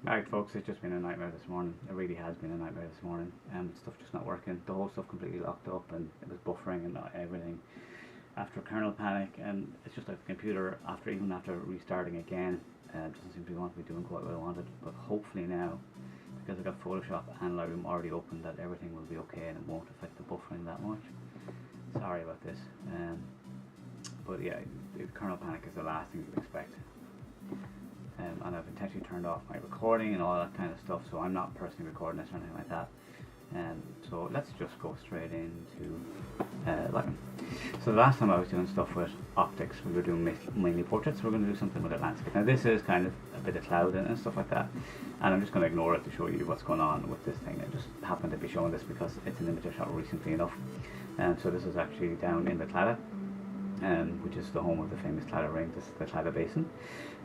Alright folks, it's just been a nightmare this morning. It really has been a nightmare this morning. Stuff just not working. The whole stuff completely locked up and it was buffering and everything after kernel panic, and it's just like the computer even after restarting again doesn't seem to want to be doing quite what I wanted. But hopefully now, because I've got Photoshop and Lightroom already open, that everything will be okay and it won't affect the buffering that much. Sorry about this. But yeah, the kernel panic is the last thing you'd expect. And I've intentionally turned off my recording and all that kind of stuff, so I'm not personally recording this or anything like that. So let's just go straight into Lightroom. So the last time I was doing stuff with optics, we were doing mainly portraits. We're going to do something with a landscape. Now this is kind of a bit of cloud and stuff like that, and I'm just going to ignore it to show you what's going on with this thing. I just happened to be showing this because it's an image I shot recently enough. So this is actually down in the Claddagh, which is the home of the famous Claddagh Ring. This is the Claddagh Basin,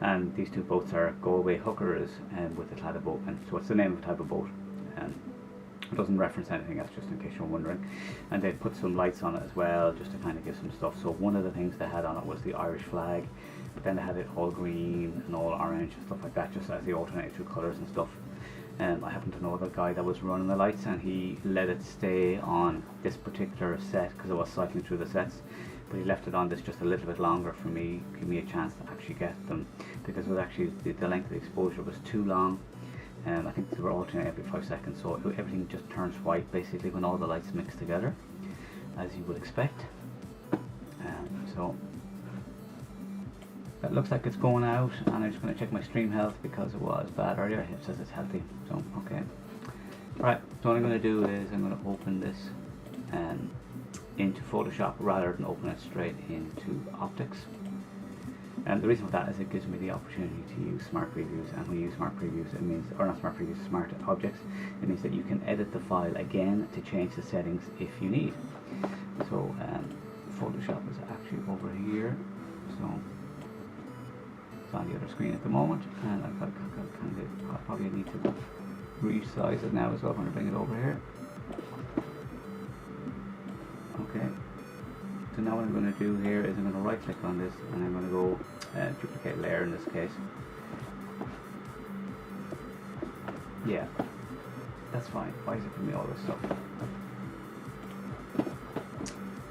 and these two boats are go-away hookers with the Claddagh boat. And so it's the name of the type of boat. It doesn't reference anything else, just in case you're wondering. And they put some lights on it as well, just to kind of give some stuff. So one of the things they had on it was the Irish flag, but then they had it all green and all orange and stuff like that, just as they alternated through colours and stuff. I happen to know the guy that was running the lights, and he let it stay on this particular set because I was cycling through the sets, but he left it on this just a little bit longer for me, give me a chance to actually get them, because it was actually the length of the exposure was too long. I think they were alternating every 5 seconds, so everything just turns white basically when all the lights mix together, as you would expect. So that looks like it's going out, and I'm just going to check my stream health because it was bad earlier. It says it's healthy, so okay. Right, so what I'm going to do is I'm going to open this into Photoshop rather than open it straight into Optics. And the reason for that is it gives me the opportunity to use smart previews, and when you use smart previews, it means, or not smart previews, smart objects, it means that you can edit the file again to change the settings if you need. So Photoshop is actually over here, so it's on the other screen at the moment, and I probably need to resize it now as well when I bring it over here. Okay. So now what I'm going to do here is I'm going to right click on this, and I'm going to go duplicate layer in this case. Yeah, that's fine. Why is it giving me all this stuff?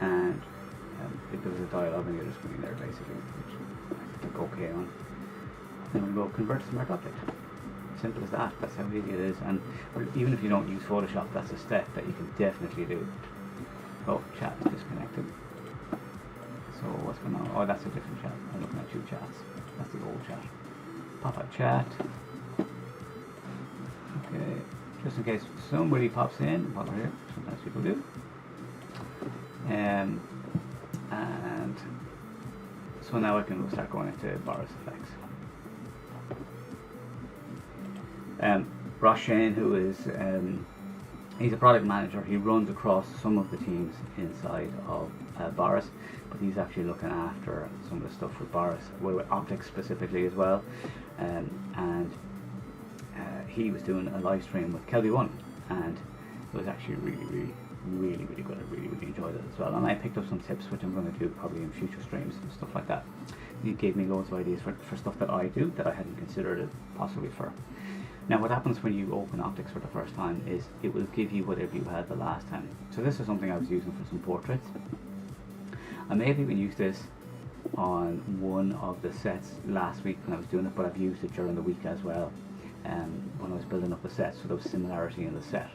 And there was a dialog on the other screen there basically, which I click OK on. Then we'll go convert to smart object. Simple as that. That's how easy it is. And even if you don't use Photoshop, that's a step that you can definitely do. Oh, chat is disconnected. So what's going on? Oh, that's a different chat. I'm looking at two chats. That's the old chat. Pop up chat. Okay, just in case somebody pops in, pop over here. Sometimes people do. And so now I can start going into Boris effects. Roshan, who is he's a product manager. He runs across some of the teams inside of Boris, but he's actually looking after some of the stuff with Boris, with Optics specifically as well. And he was doing a live stream with Kelby One, and it was actually really good. I really enjoyed it as well. And I picked up some tips, which I'm going to do probably in future streams and stuff like that. He gave me loads of ideas for stuff that I do that I hadn't considered it possibly for. Now what happens when you open Optics for the first time is it will give you whatever you had the last time. So this is something I was using for some portraits. I may have even used this on one of the sets last week when I was doing it, but I've used it during the week as well when I was building up the set, so there was similarity in the set.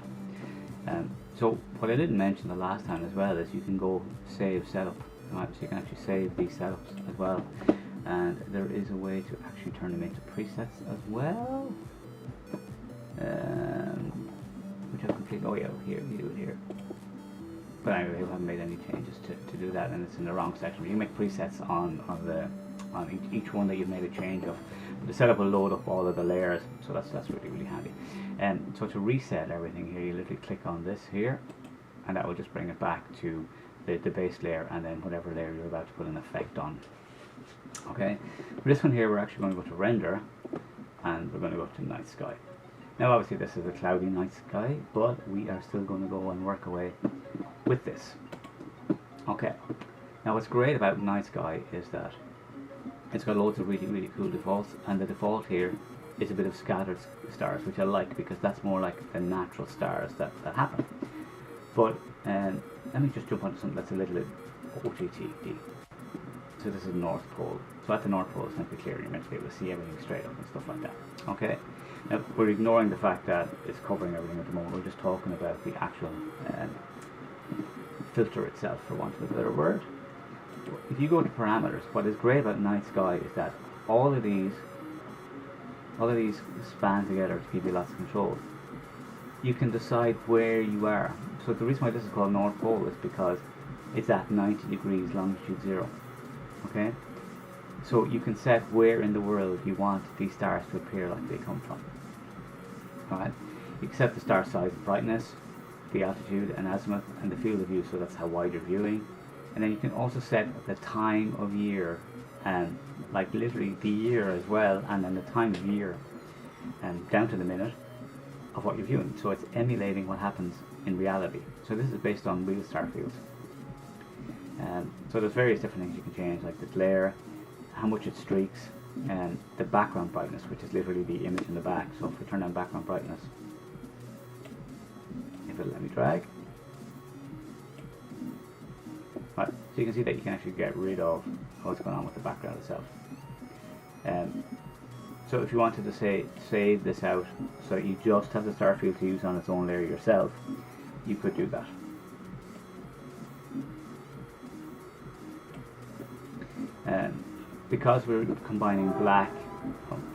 So what I didn't mention the last time as well is you can go save setup. So you can actually save these setups as well, and there is a way to actually turn them into presets as well. Which I've completely, oh yeah, here, you do it here. But anyway, we haven't made any changes to do that, and it's in the wrong section. You make presets on each one that you've made a change of. The setup will load up all of the layers, so that's really handy. And so to reset everything here, you literally click on this here, and that will just bring it back to the base layer, and then whatever layer you're about to put an effect on. Okay, for this one here, we're actually going to go to render, and we're going to go to night sky. Now obviously this is a cloudy night sky, but we are still going to go and work away with this. Okay, now what's great about night sky is that it's got loads of really cool defaults, and the default here is a bit of scattered stars, which I like because that's more like the natural stars that happen. But let me just jump onto something that's a little bit OTT. So this is North Pole. So at the North Pole it's meant to be clear, you're meant to be able to see everything straight up and stuff like that. Okay? Now we're ignoring the fact that it's covering everything at the moment. We're just talking about the actual filter itself, for want of a better word. If you go to parameters, what is great about night sky is that all of these span together to give you lots of control. You can decide where you are. So the reason why this is called North Pole is because it's at 90 degrees longitude 0. Okay? So you can set where in the world you want these stars to appear like they come from. Alright? You can set the star size and brightness, the altitude and azimuth, and the field of view, so that's how wide you're viewing. And then you can also set the time of year, and like literally the year as well, and then the time of year, and down to the minute of what you're viewing. So it's emulating what happens in reality. So this is based on real star fields. So there's various different things you can change, like the glare, how much it streaks, and the background brightness, which is literally the image in the back. So if we turn on background brightness, if it'll let me drag. Right, so you can see that you can actually get rid of what's going on with the background itself. So if you wanted to save this out so that you just have the star field to use on its own layer yourself, you could do that. Because we're combining black,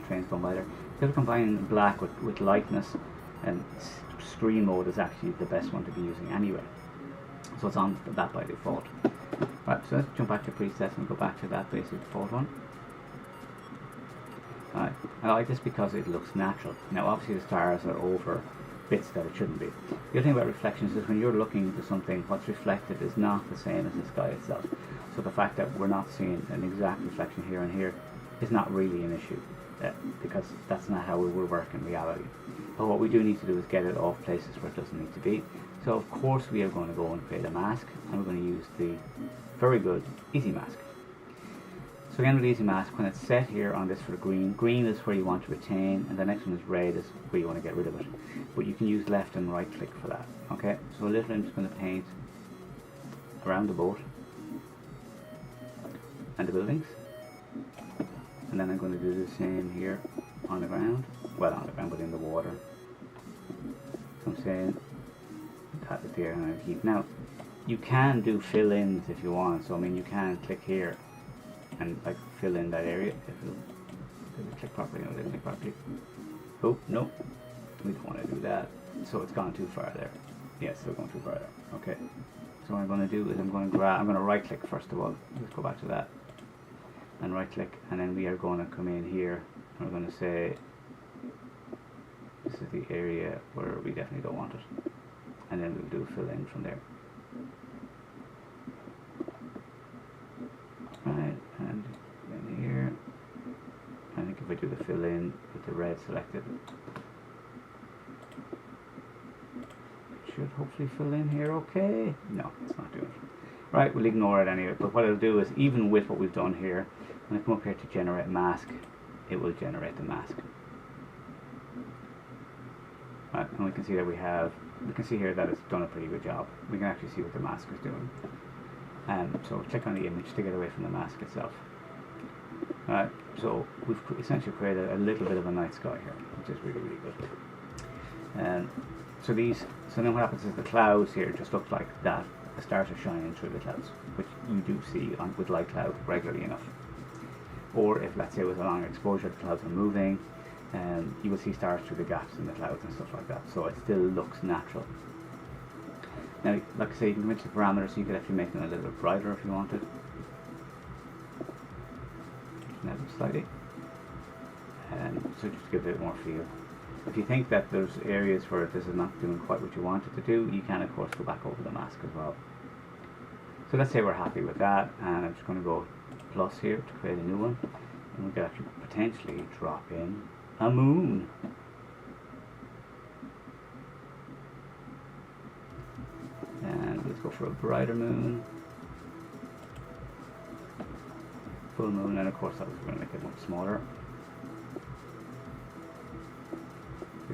train's going by there, because we're combining black with lightness, and screen mode is actually the best one to be using anyway. So it's on that by default. Right, so let's jump back to presets and go back to that basic default one. Alright, I like this because it looks natural. Now obviously the stars are over bits that it shouldn't be. The other thing about reflections is when you're looking into something, what's reflected is not the same as the sky itself. So the fact that we're not seeing an exact reflection here and here is not really an issue, because that's not how it will work in reality. But what we do need to do is get it off places where it doesn't need to be. So of course we are going to go and create a mask, and we're going to use the very good Easy Mask. So again with Easy Mask, when it's set here on this for green, green is where you want to retain, and the next one is red is where you want to get rid of it. But you can use left and right click for that. Okay, so literally I'm just going to paint around the boat and the buildings, and then I'm going to do the same here on the ground, well on the ground but in the water. So I'm saying that is the area I'm going to keep. Now you can do fill-ins if you want, so I mean you can click here and like fill in that area if it'll click properly. No, it didn't click properly. Oh no, we don't want to do that. So it's gone too far there. Yeah, still going too far there. Okay. So what I'm going to do is I'm going to right click first of all. Let's go back to that. And right click, and then we are going to come in here and we're going to say this is the area where we definitely don't want it. And then we'll do fill in from there. Right, and then here, I think if we do the fill in with the red selected, it should hopefully fill in here okay. No, it's not doing it. Right, we'll ignore it anyway, but what it'll do is, even with what we've done here, when I come up here to generate mask, it will generate the mask. Right, and we can see that we can see here that it's done a pretty good job. We can actually see what the mask is doing. So click on the image to get away from the mask itself. Alright, so we've essentially created a little bit of a night sky here, which is really, really good. So then what happens is the clouds here just look like that. The stars are shining through the clouds, which you do see with light cloud regularly enough. Or if, let's say, with a longer exposure, the clouds are moving, you will see stars through the gaps in the clouds and stuff like that. So it still looks natural. Now, like I say, you can go into the parameters, so you could actually make them a little bit brighter if you wanted. Now, slightly. So just to give it a bit more feel. If you think that there's areas where this is not doing quite what you want it to do, you can of course go back over the mask as well. So let's say we're happy with that, and I'm just going to go plus here to create a new one, and we could actually potentially drop in a moon. And let's go for a brighter moon, full moon, and of course that was going to make it much smaller.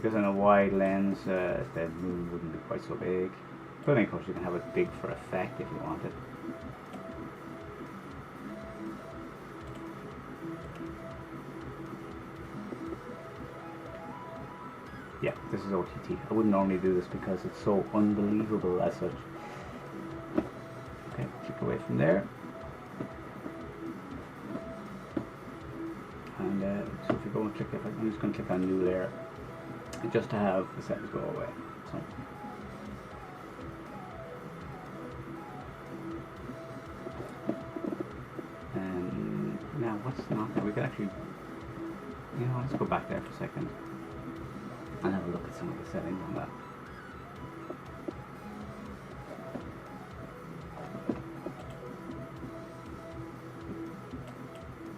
because in a wide lens the moon wouldn't be quite so big. But then of course you can have it big for effect if you want it. Yeah, this is OTT. I wouldn't normally do this because it's so unbelievable as such. Okay, click away from there. And so if you go and click, I'm just going to click on new layer just to have the settings go away. So. And now what's not there? We could actually, you know, let's go back there for a second and have a look at some of the settings on that.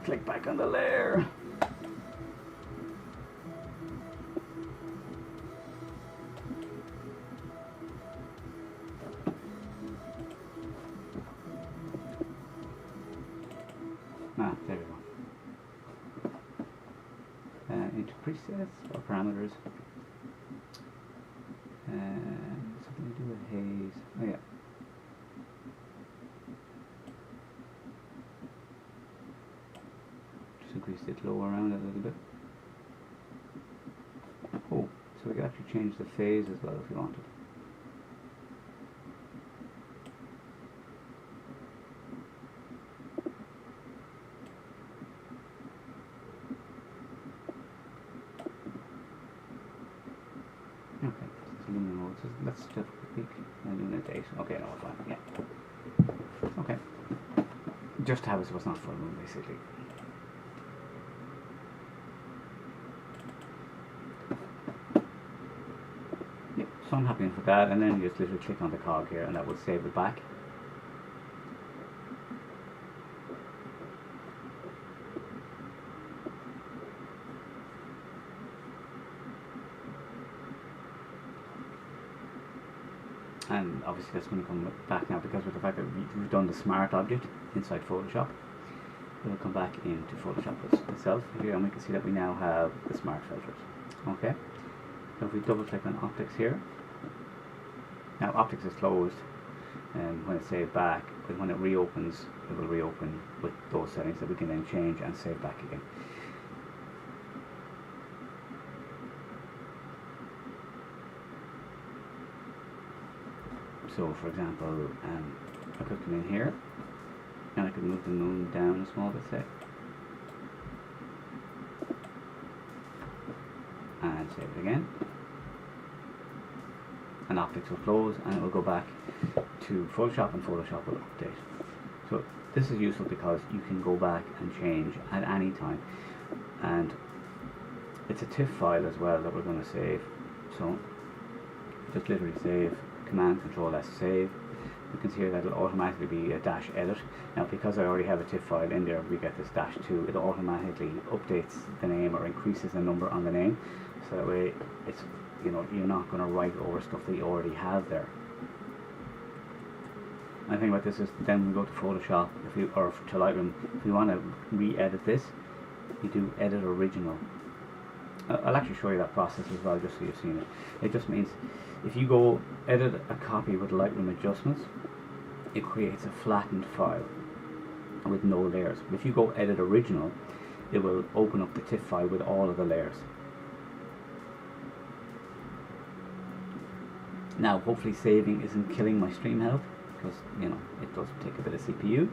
Click back on the layer. There we go. Into presets or parameters. Something to do with haze. Oh yeah. Just increase the glow around it a little bit. Oh, so we can actually change the phase as well if we wanted. Let's just peek and illuminate. Okay, no, fine. Yeah. Okay. Just to have it so it's not full moon, basically. Yeah, so I'm happy with that, and then you just literally click on the cog here, and that will save it back. And obviously that's going to come back now because with the fact that we've done the smart object inside Photoshop, it will come back into Photoshop itself here, and we can see that we now have the smart filters. Okay, so if we double click on optics here, now optics is closed when it's saved back, but when it reopens, it will reopen with those settings that we can then change and save back again. So for example, I could come in here and I could move the moon down a small bit, say, and save it again, and optics will close and it will go back to Photoshop, and Photoshop will update. So this is useful because you can go back and change at any time, and it's a TIFF file as well that we're going to save. So just literally save, Command Control S save. You can see here that it'll automatically be a -edit. Now because I already have a TIFF file in there, we get this -2, it automatically updates the name or increases the number on the name, so that way it's, you know, you're not going to write over stuff that you already have there. And the thing about this is then we go to Photoshop, or to Lightroom, if you want to re-edit this, you do edit original. I'll actually show you that process as well, just so you've seen it. It just means if you go edit a copy with Lightroom adjustments, it creates a flattened file with no layers. If you go edit original, it will open up the TIFF file with all of the layers. Now hopefully saving isn't killing my stream health, because you know it does take a bit of CPU.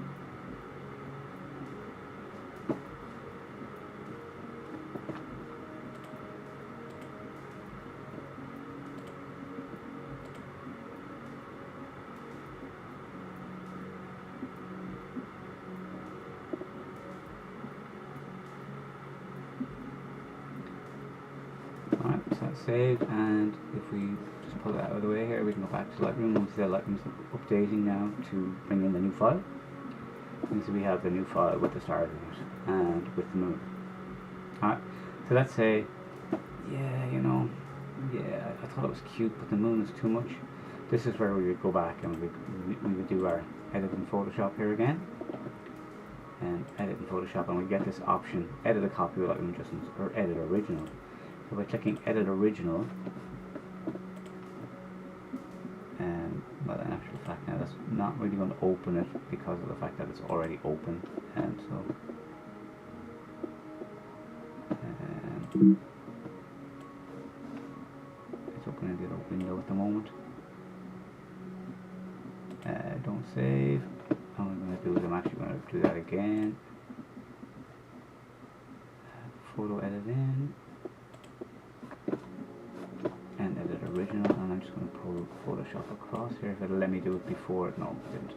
Alright, so that's saved, and if we just pull it out of the way here, we can go back to Lightroom, and we see that Lightroom's updating now to bring in the new file. You can see we have the new file with the stars in it, and with the moon. Alright, so let's say, yeah, you know, yeah, I thought it was cute, but the moon is too much. This is where we would go back and we would do our edit in Photoshop here again. And edit in Photoshop, and we get this option, edit a copy with Lightroom adjustments, or edit original. So by clicking Edit Original, well, in actual fact now that's not really going to open it because of the fact that it's already open, and so it's opening the other window at the moment. Don't save. All I'm going to do is I'm actually going to do that again. Photo edit in and edit original, and I'm just going to pull Photoshop across here. If it'll let me do it before it, no, it didn't.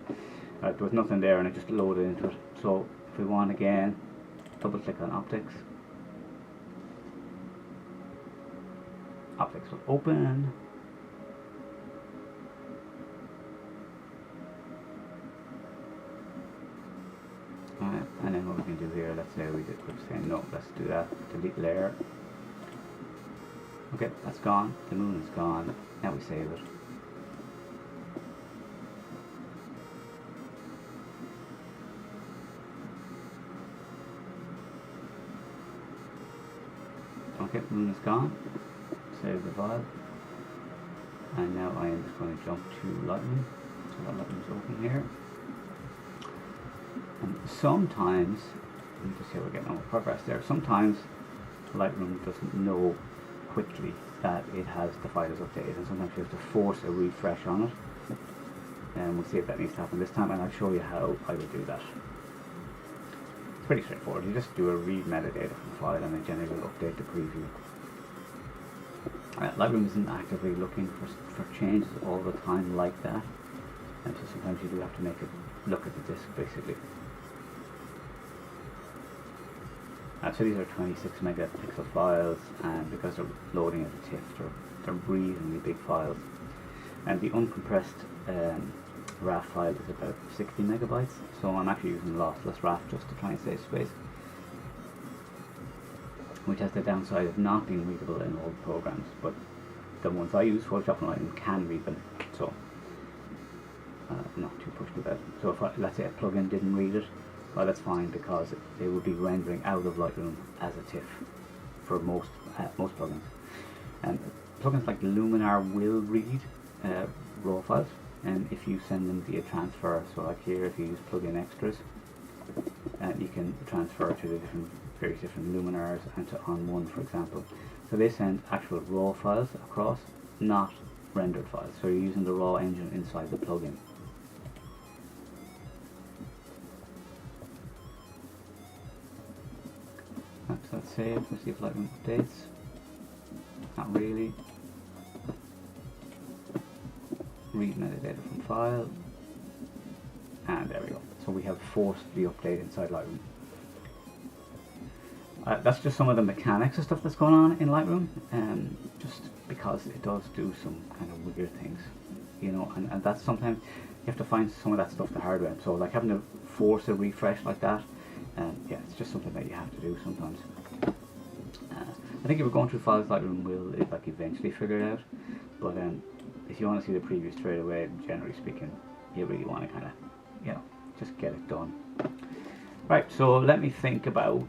There was nothing there and it just loaded into it. So if we want again, double click on Optics. Optics will open. And then what we can do here, let's say we're saying no, let's do that, delete layer. Okay, that's gone, the moon is gone, now we save it. Okay, moon is gone, save the file. And now I am just going to jump to Lightroom, so that Lightroom is open here. And sometimes, let me just see how we're getting on with progress there, sometimes Lightroom doesn't know quickly that it has the file is updated, and sometimes you have to force a refresh on it. And we'll see if that needs to happen this time, and I'll show you how I will do that. It's pretty straightforward. You just do a read metadata from the file and it generally will update the preview. Lightroom isn't actively looking for changes all the time like that, and so sometimes you do have to make it look at the disk basically. So these are 26 megapixel files, and because they're loading as a TIFF, they're reasonably big files. And the uncompressed RAF file is about 60 megabytes, so I'm actually using lossless RAF just to try and save space, which has the downside of not being readable in all programs, but the ones I use, Photoshop and Lightroom, can read them, so I'm not too pushed about it. So if let's say a plugin didn't read it, well, that's fine, because they would be rendering out of Lightroom as a TIFF for most plugins. And plugins like Luminar will read raw files, and if you send them via transfer, so like here, if you use plugin extras, you can transfer to the various different Luminars and to On1, for example. So they send actual raw files across, not rendered files. So you're using the raw engine inside the plugin. So let's save, let's see if Lightroom updates. Not really. Read metadata from file. And there we go. So we have forced the update inside Lightroom. That's just some of the mechanics of stuff that's going on in Lightroom, just because it does do some kind of weird things, you know, and that's sometimes you have to find some of that stuff the hard way. So like having to force a refresh like that, yeah, it's just something that you have to do sometimes. I think if we're going through files, Lightroom will like eventually figure it out, but if you want to see the preview straight away, generally speaking, you really want to kind of, you know, just get it done. Right, so let me think about,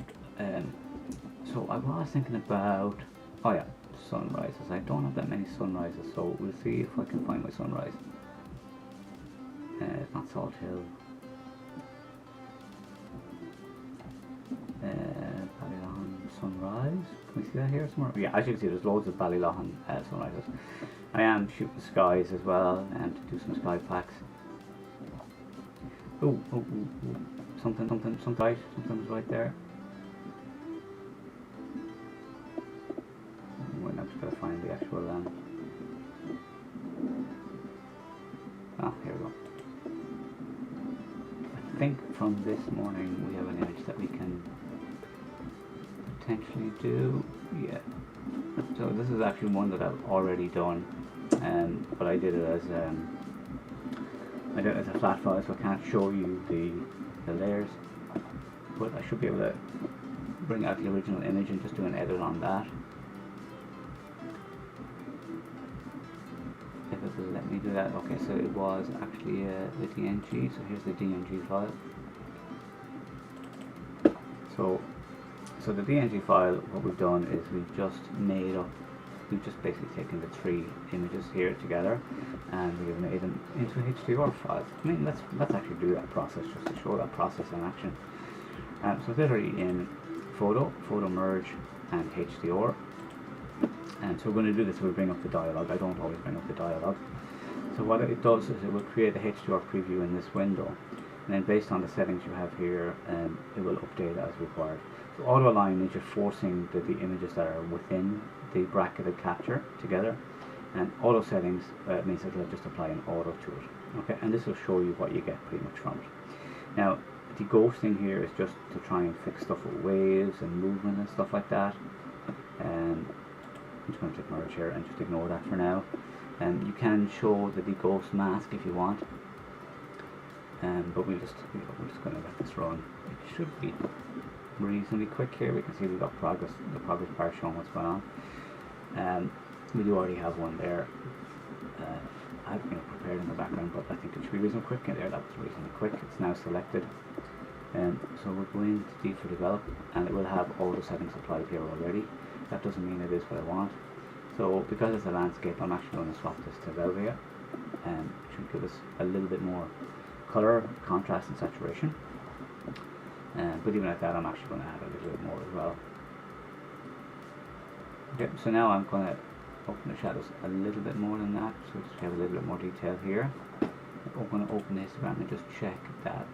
so I was thinking about, oh yeah, sunrises. I don't have that many sunrises, so we'll see if I can find my sunrise. It's not Salt Hill. Ballylohan sunrise. Can we see that here somewhere? Yeah, as you can see, there's loads of Ballylohan sunrises. I am shooting skies as well, and to do some sky packs. Oh, something right. Something's right there. We're not just gonna find the actual. Here we go. I think from this morning we have an image that we can potentially do. Yeah. So this is actually one that I've already done, but I did it as a flat file, so I can't show you the layers. But I should be able to bring out the original image and just do an edit on that. If it will let me do that. Okay, so it was actually the DNG, so here's the DNG file. So So the DNG file, what we've done is we've just basically taken the three images here together and we've made them into HDR files. I mean, let's actually do that process just to show that process in action. So it's literally in Photo, Merge and HDR. And so we're going to do this, we'll bring up the dialog. I don't always bring up the dialog. So what it does is it will create a HDR preview in this window. And then based on the settings you have here, it will update as required. So auto align means you're forcing the images that are within the bracketed capture together. And auto settings means that it'll just apply an auto to it. Okay, and this will show you what you get pretty much from it. Now, the ghosting here is just to try and fix stuff with waves and movement and stuff like that. I'm just going to click merge here and just ignore that for now. You can show the deghost mask if you want, but we're just going to let this run. It should be reasonably quick here. We can see we've got the progress bar showing what's going on. We do already have one there. I've prepared in the background, but I think it should be reasonably quick. And there, that was reasonably quick. It's now selected. So we'll go into D for develop, and it will have all the settings applied here already. That doesn't mean it is what I want. So because it's a landscape, I'm actually going to swap this to Velvia, and it should give us a little bit more color, contrast and saturation. But even at that, I'm actually going to add a little bit more as well. Okay, so now I'm going to open the shadows a little bit more than that, so just have a little bit more detail here. I'm going to open the histogram and just check that.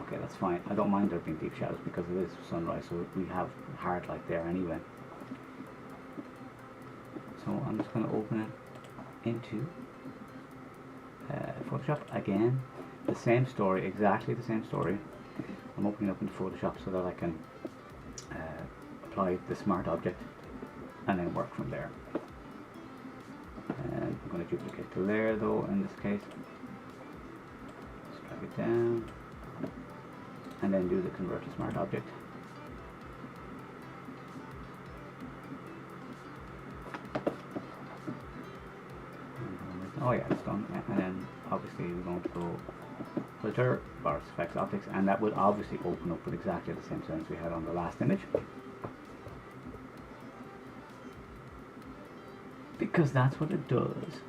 Okay, that's fine. I don't mind there being deep shadows because it is sunrise, so we have hard light there anyway. So I'm just going to open it into Photoshop again. The same story, exactly the same story. I'm opening up into Photoshop so that I can apply the smart object and then work from there. And I'm going to duplicate the layer though in this case. Just drag it down and then do the convert to smart object. Oh yeah, it's done. And then obviously we're going to go filter, Boris effects optics, and that would obviously open up with exactly the same settings we had on the last image. Because that's what it does.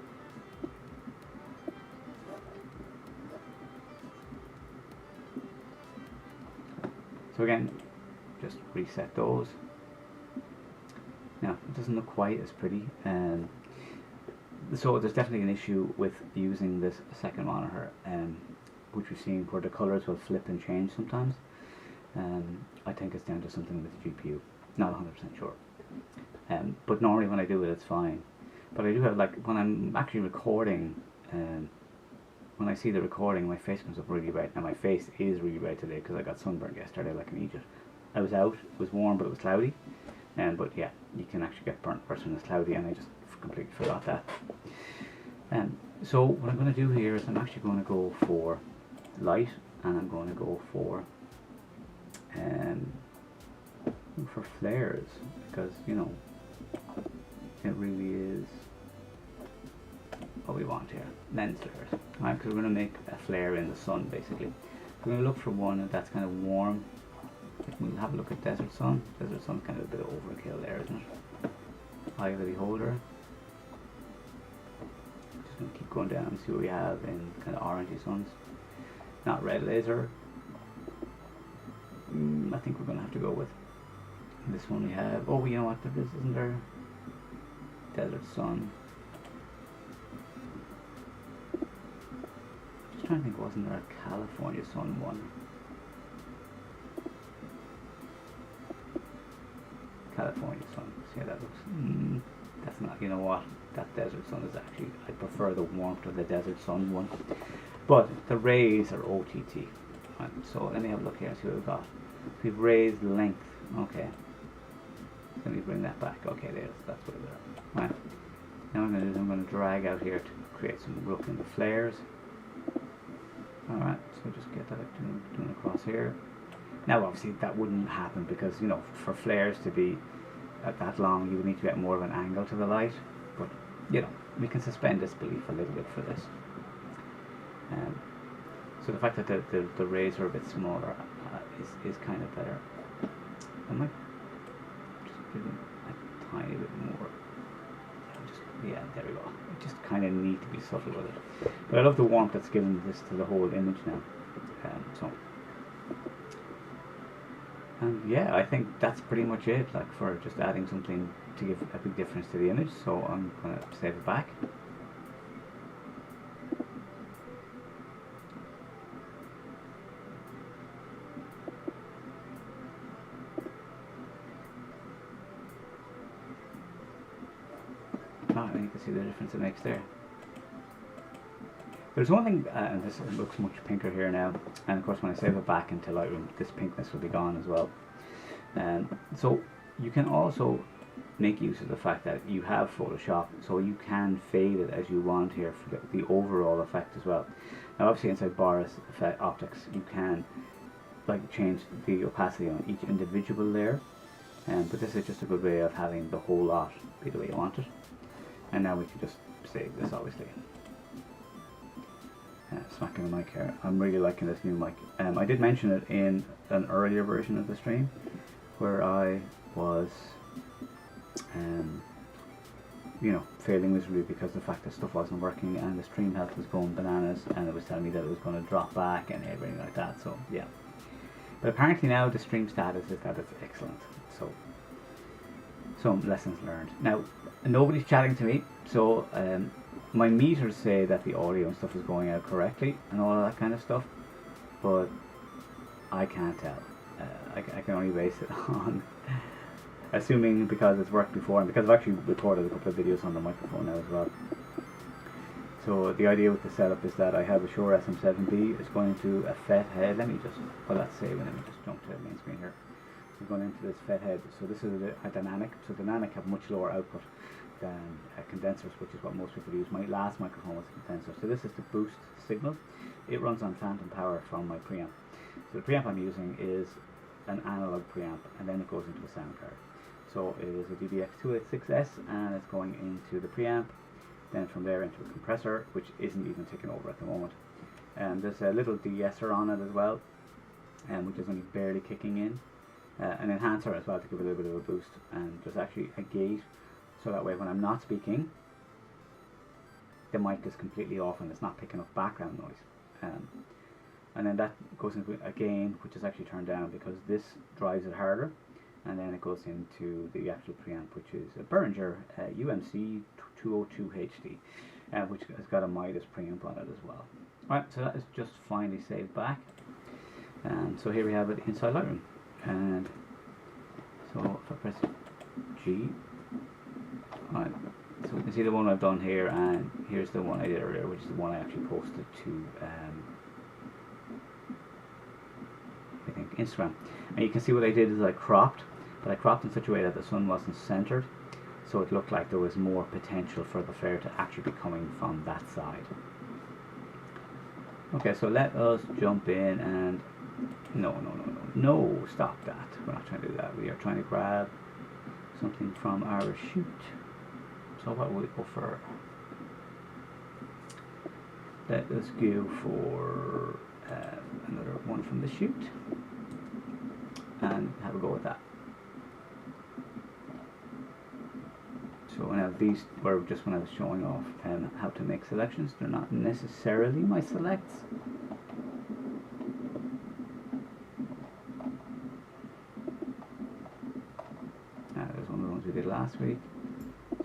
So again, just reset those. Now, it doesn't look quite as pretty. So there's definitely an issue with using this second monitor, which we've seen where the colors will flip and change sometimes. I think it's down to something with the GPU. Not 100% sure. But normally when I do it, it's fine. But I do have, like, when I'm actually recording, when I see the recording, my face comes up really red. Now my face is really red today because I got sunburned yesterday like in Egypt. I was out, it was warm but it was cloudy. But yeah, you can actually get burnt worse when it's cloudy, and I just completely forgot that. So what I'm going to do here is I'm actually going to go for light, and I'm going to go for flares, because you know it really is what we want here. Lens flares, right? Because we're going to make a flare in the sun basically. We're going to look for one that's kind of warm. We'll have a look at Desert Sun. Desert Sun's kind of a bit of overkill there, isn't it? Eye of the Beholder. Just going to keep going down and see what we have in kind of orangey suns. Not Red Laser. I think we're going to have to go with this one we have. Oh, you know what? There isn't there? Desert Sun. Just trying to think, wasn't there a California Sun one? California Sun. See how that looks? That's not, you know what? That Desert Sun is actually, I prefer the warmth of the Desert Sun one. But the rays are OTT. Right, so let me have a look here and see what we've got. We've raised length. Okay. Let me bring that back. Okay, that's what it is. Right. Now what I'm going to do is I'm going to drag out here to create some look in the flares. Alright, so just get that doing across here. Now obviously that wouldn't happen because, you know, for flares to be at that long you would need to get more of an angle to the light, but you know, we can suspend disbelief a little bit for this. So the fact that the rays are a bit smaller is kind of better. I might just give them a tiny bit more. Yeah, there we go. I just kind of need to be subtle with it. But I love the warmth that's given this to the whole image now. And yeah, I think that's pretty much it, like for just adding something to give a big difference to the image. So I'm going to save it back. And you can see the difference it makes there. There's one thing, and this looks much pinker here now, and of course when I save it back into Lightroom, this pinkness will be gone as well. So you can also make use of the fact that you have Photoshop, so you can fade it as you want here for the overall effect as well. Now obviously inside Boris Optics you can like change the opacity on each individual layer, but this is just a good way of having the whole lot be the way you want it. And now we can just save this obviously. Smacking the mic here. I'm really liking this new mic. I did mention it in an earlier version of the stream where I was you know, failing miserably because the fact that stuff wasn't working and the stream health was going bananas and it was telling me that it was going to drop back and everything like that. So yeah, but apparently now the stream status is that it's excellent. So some lessons learned. Now nobody's chatting to me, so my meters say that the audio and stuff is going out correctly and all of that kind of stuff, but I can't tell. I can only base it on assuming because it's worked before and because I've actually recorded a couple of videos on the microphone now as well. So the idea with the setup is that I have a Shure SM7B. It's going into a FET head. Let me just, well that's saving. Let me just jump to the main screen here. We're going into this FET head. So this is a dynamic. So dynamic have much lower output than condensers, which is what most people use. My last microphone was a condenser. So this is the boost signal. It runs on phantom power from my preamp. So the preamp I'm using is an analog preamp, and then it goes into a sound card. So it is a DBX286S, and it's going into the preamp, then from there into a compressor, which isn't even taking over at the moment. And there's a little de-esser on it as well, which is only barely kicking in. An enhancer as well to give it a little bit of a boost, and there's actually a gate, so that way when I'm not speaking, the mic is completely off and it's not picking up background noise. And then that goes into a gain, which is actually turned down because this drives it harder. And then it goes into the actual preamp, which is a Behringer UMC 202HD, which has got a Midas preamp on it as well. Right, so that is just finally saved back. And so here we have it inside Lightroom. And so if I press G, right, so we can see the one I've done here, and here's the one I did earlier, which is the one I actually posted to I think Instagram. And you can see what I did is I cropped, but I cropped in such a way that the sun wasn't centered, so it looked like there was more potential for the flare to actually be coming from that side. Okay, so let us jump in and no, stop that. We're not trying to do that. We are trying to grab something from our shoot. So what will we go for? Let us go for another one from the shoot and have a go with that. So now these were just when I was showing off how to make selections. They're not necessarily my selects. There's one of the ones we did last week.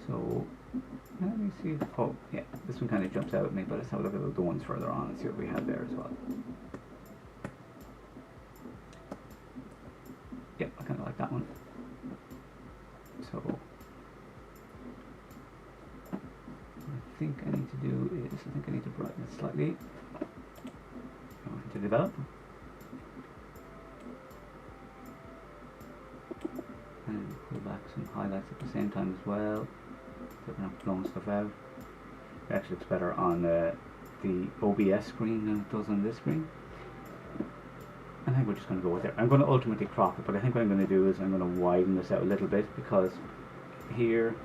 So let me see. Oh yeah, this one kind of jumps out at me, but let's have a look at the ones further on and see what we have there as well. Yep, I kind of like that one. So I think I need to do is, I need to brighten it slightly. Go into develop. And pull back some highlights at the same time as well, so we're not blowing stuff out. It actually looks better on the OBS screen than it does on this screen. I think we're just going to go with it. I'm going to ultimately crop it, but I think what I'm going to do is I'm going to widen this out a little bit, because here,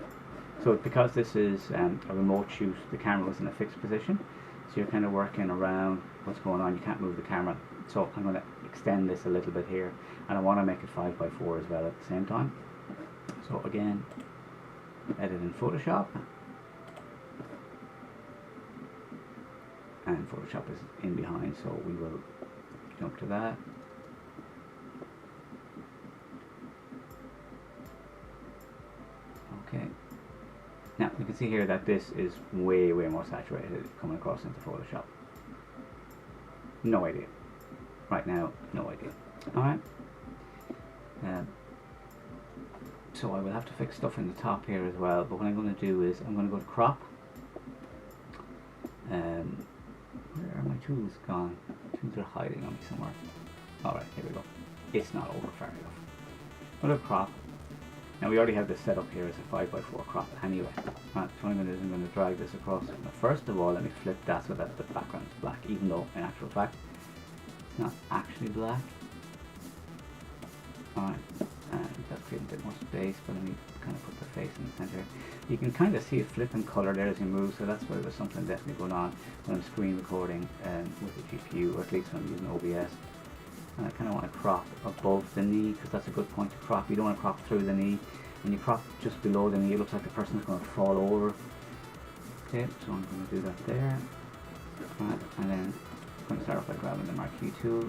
so because this is a remote shoot, the camera was in a fixed position, So you're kind of working around what's going on. You can't move the camera. So I'm going to extend this a little bit here, and I want to make it 5x4 as well at the same time. So again, edit in Photoshop, and Photoshop is in behind, so we will jump to that. Okay. Now you can see here that this is way more saturated coming across into Photoshop. No idea. Right now, no idea. Alright. So I will have to fix stuff in the top here as well, but what I'm going to do is I'm going to go to crop. Where are my tools gone? Tools are hiding on me somewhere. Alright, here we go. It's not over far enough. I'm going to crop. Now we already have this set up here as a 5x4 crop anyway. Right, so what I'm going to do is I'm going to drag this across. Now first of all, let me flip that so that the background is black, even though in actual fact it's not actually black. Alright, and that's creating a bit more space, but let me kind of put the face in the center. You can kind of see it flipping color there as you move, so that's where there's something definitely going on when I'm screen recording with the GPU, or at least when I'm using OBS. And I kind of want to crop above the knee, because that's a good point to crop. You don't want to crop through the knee. When you crop just below the knee, it looks like the person's going to fall over. Okay, so I'm going to do that there. Right, and then I'm going to start off by grabbing the marquee tool.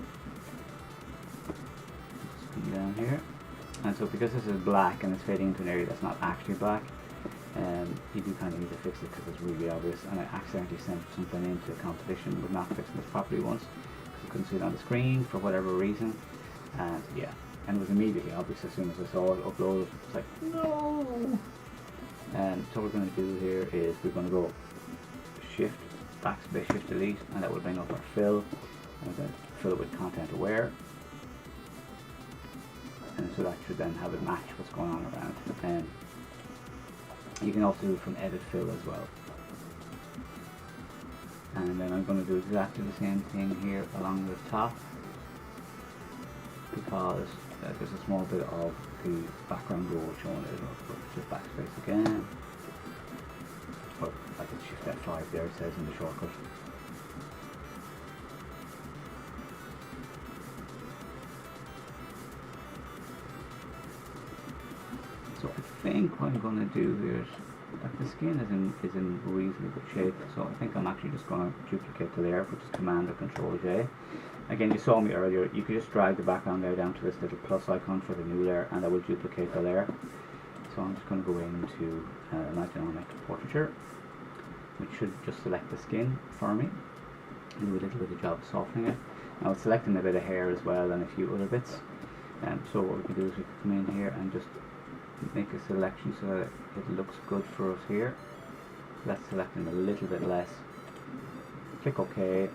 Just come down here. And so because this is black and it's fading into an area that's not actually black, you do kind of need to fix it because it's really obvious. And I accidentally sent something into a competition with not fixing this properly once, because I couldn't see it on the screen for whatever reason. And yeah, and it was immediately obvious as soon as I saw it uploaded. It's like, no! And so what we're going to do here is we're going to go Shift, Backspace, Shift, Delete, and that will bring up our fill. And we're going to fill it with content aware. And so that should then have it match what's going on around. And you can also do it from edit fill as well. And then I'm going to do exactly the same thing here along the top, because there's a small bit of the background roll showing it. Just backspace again. Or I can shift F5 there, it says in the shortcut. So I think what I'm going to do here is, like, the skin is in reasonably good shape, so I think I'm actually just going to duplicate the layer, which is Command or Control J. Again, you saw me earlier, you could just drag the background layer down to this little plus icon for the new layer, and that will duplicate the layer. So I'm just going to go into Dynamic Portraiture, which should just select the skin for me, and do a little bit of job softening it. Now it's selecting a bit of hair as well and a few other bits. So what we can do is we can come in here and just make a selection so that it looks good for us here. Let's select a little bit less. Click OK.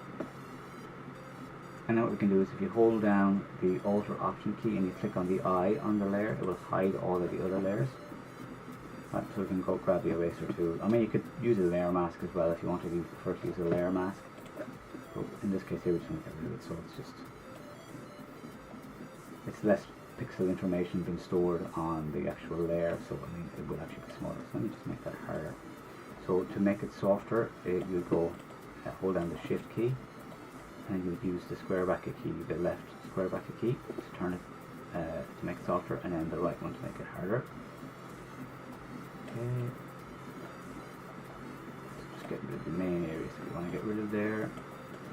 And now what we can do is if you hold down the Alt or Option key and you click on the eye on the layer, it will hide all of the other layers. Right, so we can go grab the eraser tool. I mean, you could use a layer mask as well if you wanted to prefer to use a layer mask. But in this case here we just want to get rid of it, so it's less pixel information being stored on the actual layer, so I mean it will actually be smaller. So let me just make that harder. So to make it softer, you go hold down the Shift key, and you would use the square bracket key, the left square bracket key, to turn it to make it softer, and then the right one to make it harder. Okay. Just get rid of the main areas that we want to get rid of there.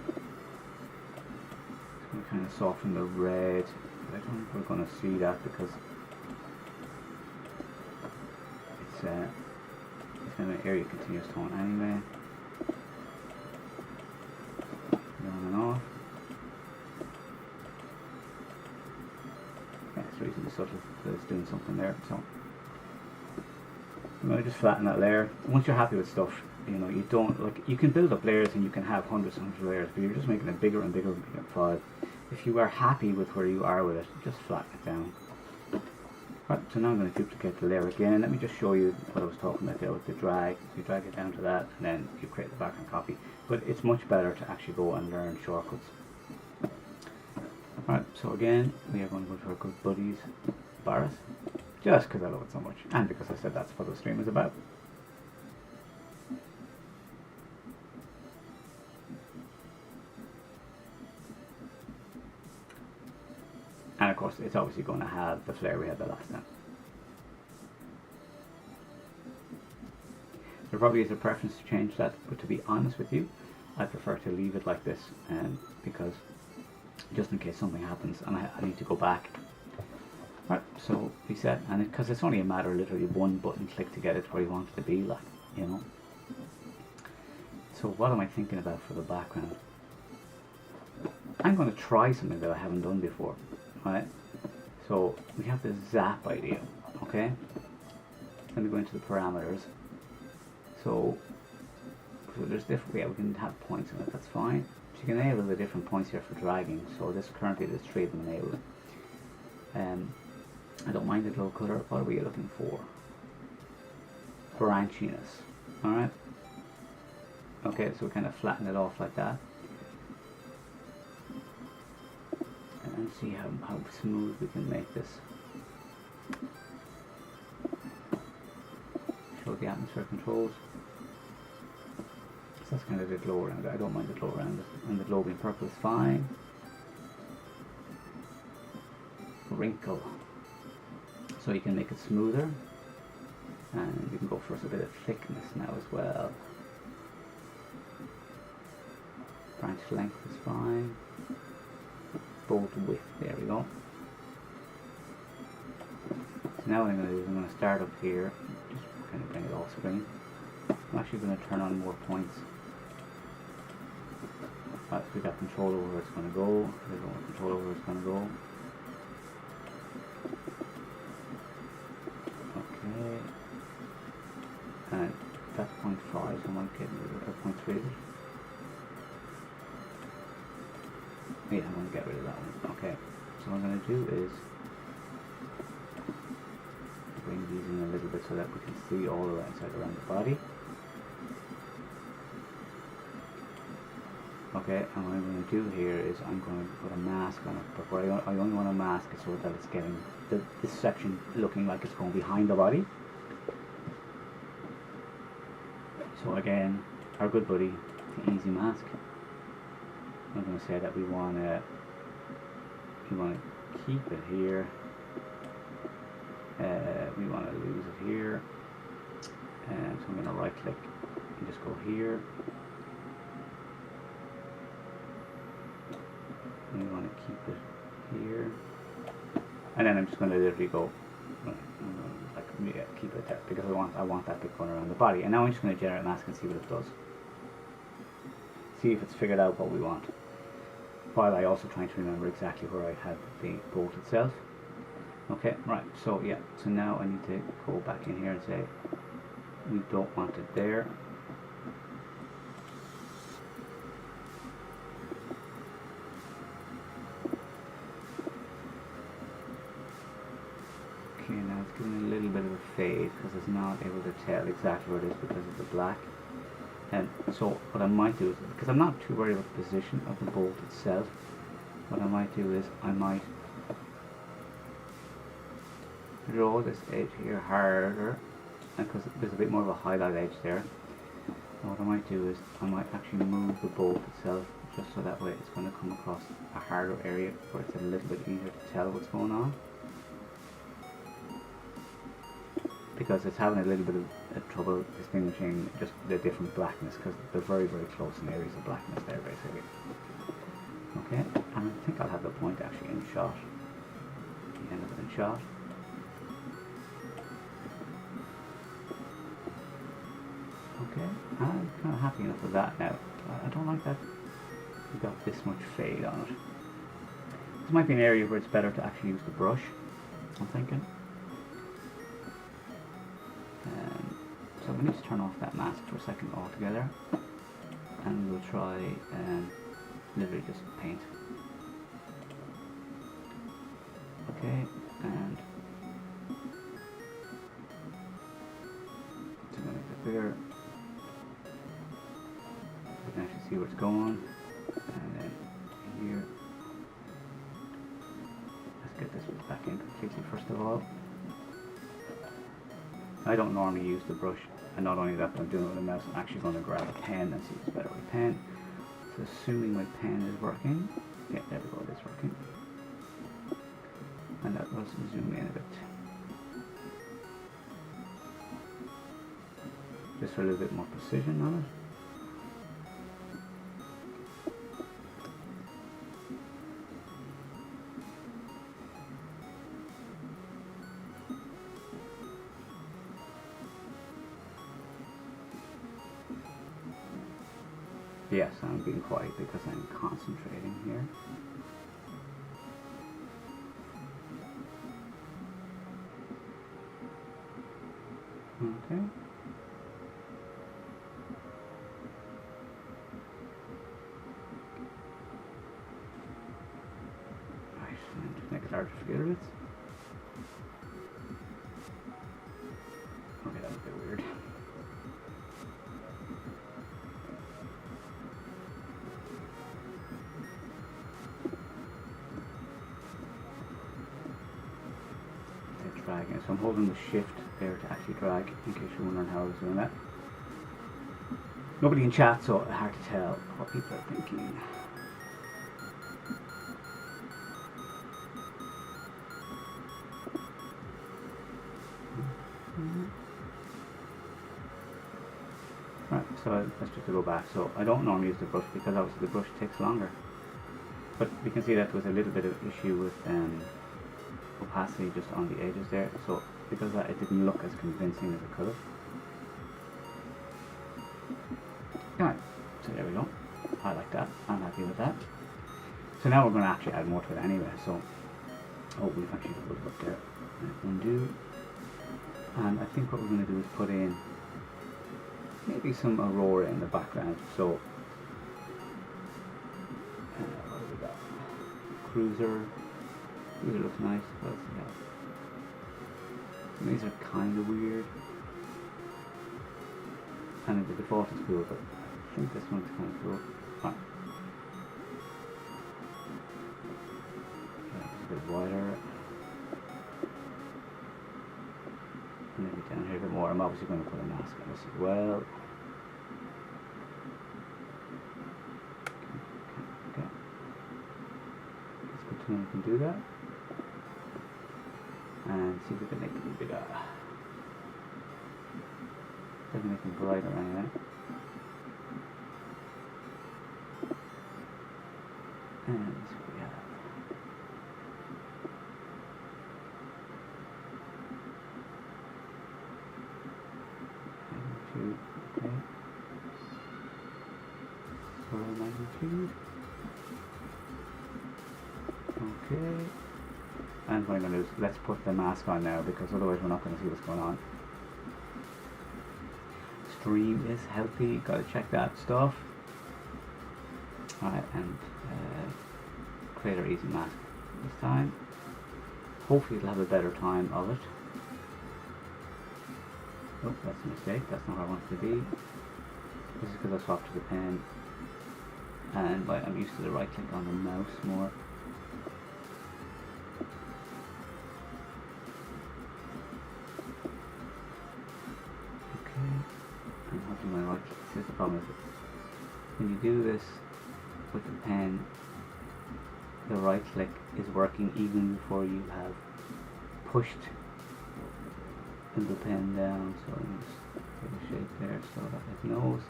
It's going to kind of soften the red. I don't think we're going to see that because it's kind of an area continuous tone anyway. On and off. Yeah, it's reasonably subtle, but it's doing something there. So I'm going to just flatten that layer. Once you're happy with stuff, you know, you don't, like, you can build up layers and you can have hundreds and hundreds of layers, but you're just making a bigger and bigger file. If you are happy with where you are with it, just flatten it down. Right, so now I'm going to duplicate the layer again. Let me just show you what I was talking about there with the drag. So you drag it down to that, and then you create the background copy. But it's much better to actually go and learn shortcuts. Right, so again, we are going to go to our good buddies, Boris, just because I love it so much, and because I said that's what the stream is about. course it's obviously going to have the flare we had the last time. There probably is a preference to change that, but to be honest with you, I prefer to leave it like this, because just in case something happens and I need to go back. Right, so reset, and because it's only a matter of literally one button click to get it where you want it to be, like, you know. So what am I thinking about for the background? I'm going to try something that I haven't done before, right? So we have this zap idea, okay? Let me go into the parameters. So there's different, yeah, we can have points in it, that's fine. So you can enable the different points here for dragging. So this currently there's 3 of them enabled. I don't mind the glow color. What are we looking for? Branchiness. Alright. Okay, so we kind of flatten it off like that. And then see how smooth we can make this. Show the atmosphere controls. So that's kind of the glow around it. I don't mind the glow around it. And the glow being purple is fine. Wrinkle. So you can make it smoother, and you can go for a bit of thickness now as well. Branch length is fine. Bolt width, there we go. So now what I'm going to do is I'm going to start up here, just kind of bring it off screen. I'm actually going to turn on more points. Right, so we got control over where it's going to go. There's more control over where it's going to go. And that's 0.5, so I might get rid of 0.3. Yeah, I'm going to get rid of that one. Okay, so what I'm going to do is bring these in a little bit so that we can see all the inside around the body. Okay, and what I'm going to do here is I'm going to put a mask on it, but what I only want to mask it so that it's getting this section looking like it's going behind the body. So again, our good buddy, the easy mask. I'm going to say that we want to keep it here. We want to lose it here. And so I'm going to right click and just go here. And we want to keep it here. And then I'm just going to literally go keep it there because I want that bit going around the body. And now I'm just going to generate a mask and see what it does. See if it's figured out what we want. While I also trying to remember exactly where I had the bolt itself. Okay, right, so yeah, so now I need to go back in here and say we don't want it there. Okay, now it's giving a little bit of a fade because it's not able to tell exactly where it is because of the black. And so what I might do is, because I'm not too worried about the position of the bolt itself, what I might do is I might draw this edge here harder, because there's a bit more of a highlight edge there. And what I might do is I might actually move the bolt itself just so that way it's going to come across a harder area where it's a little bit easier to tell what's going on. Because it's having a little bit of trouble distinguishing just the different blackness, because they're very, very close in areas of blackness there basically. Okay, and I think I'll have the point actually in shot. The end of it in shot. Okay, I'm kind of happy enough with that now. I don't like that we got this much fade on it. This might be an area where it's better to actually use the brush, I'm thinking. So we need to turn off that mask for a second altogether, and we'll try literally just paint. Okay, and to make it bigger, we can actually see where it's going, and then here, let's get this back in completely first of all. I don't normally use the brush, and not only that, but I'm doing it with the mouse. I'm actually going to grab a pen and see if it's better with a pen. So assuming my pen is working, yeah, there we go, it is working. and that will zoom in a bit. Just for a little bit more precision on it. Yes, I'm being quiet because I'm concentrating here. Okay. Right, and just make it larger for the other bits. Okay, that was a bit weird. Dragging it. So I'm holding the shift there to actually drag, in case you're wondering how I was doing that. Nobody in chat, so hard to tell what people are thinking. Right, so let's just go back. So I don't normally use the brush because obviously the brush takes longer. But we can see that there was a little bit of issue with opacity just on the edges there, so because of that it didn't look as convincing as it could have. Right, so there we go. I like that. I'm happy with that. So now we're going to actually add more to it anyway. So, we've actually put it up there. Undo. And I think what we're going to do is put in maybe some aurora in the background. So, what have we got? Cruiser. Cruiser looks nice. What else do we have? These are kind of weird. I mean, the default is cool, but I think this one's kind of cool. Right. A bit wider. And maybe down here a bit more. I'm obviously going to put a mask on this as well. Okay. It's good to know we can do that. And see if we can make it a little bit doesn't make them brighter anyway. And this is what we have. Magnitude, okay. Scroll magnitude. Okay. And what I'm going to do is let's put the mask on now because otherwise we're not going to see what's going on. Stream is healthy, gotta check that stuff. Alright, and create our easy mask this time. Hopefully it'll have a better time of it. Oh, that's a mistake, that's not where I want it to be. This is because I swapped to the pen. And I'm used to the right click on the mouse more. Here's the problem is when you do this with the pen, the right click is working even before you have pushed the pen down. So let me just give a shape there so that it knows.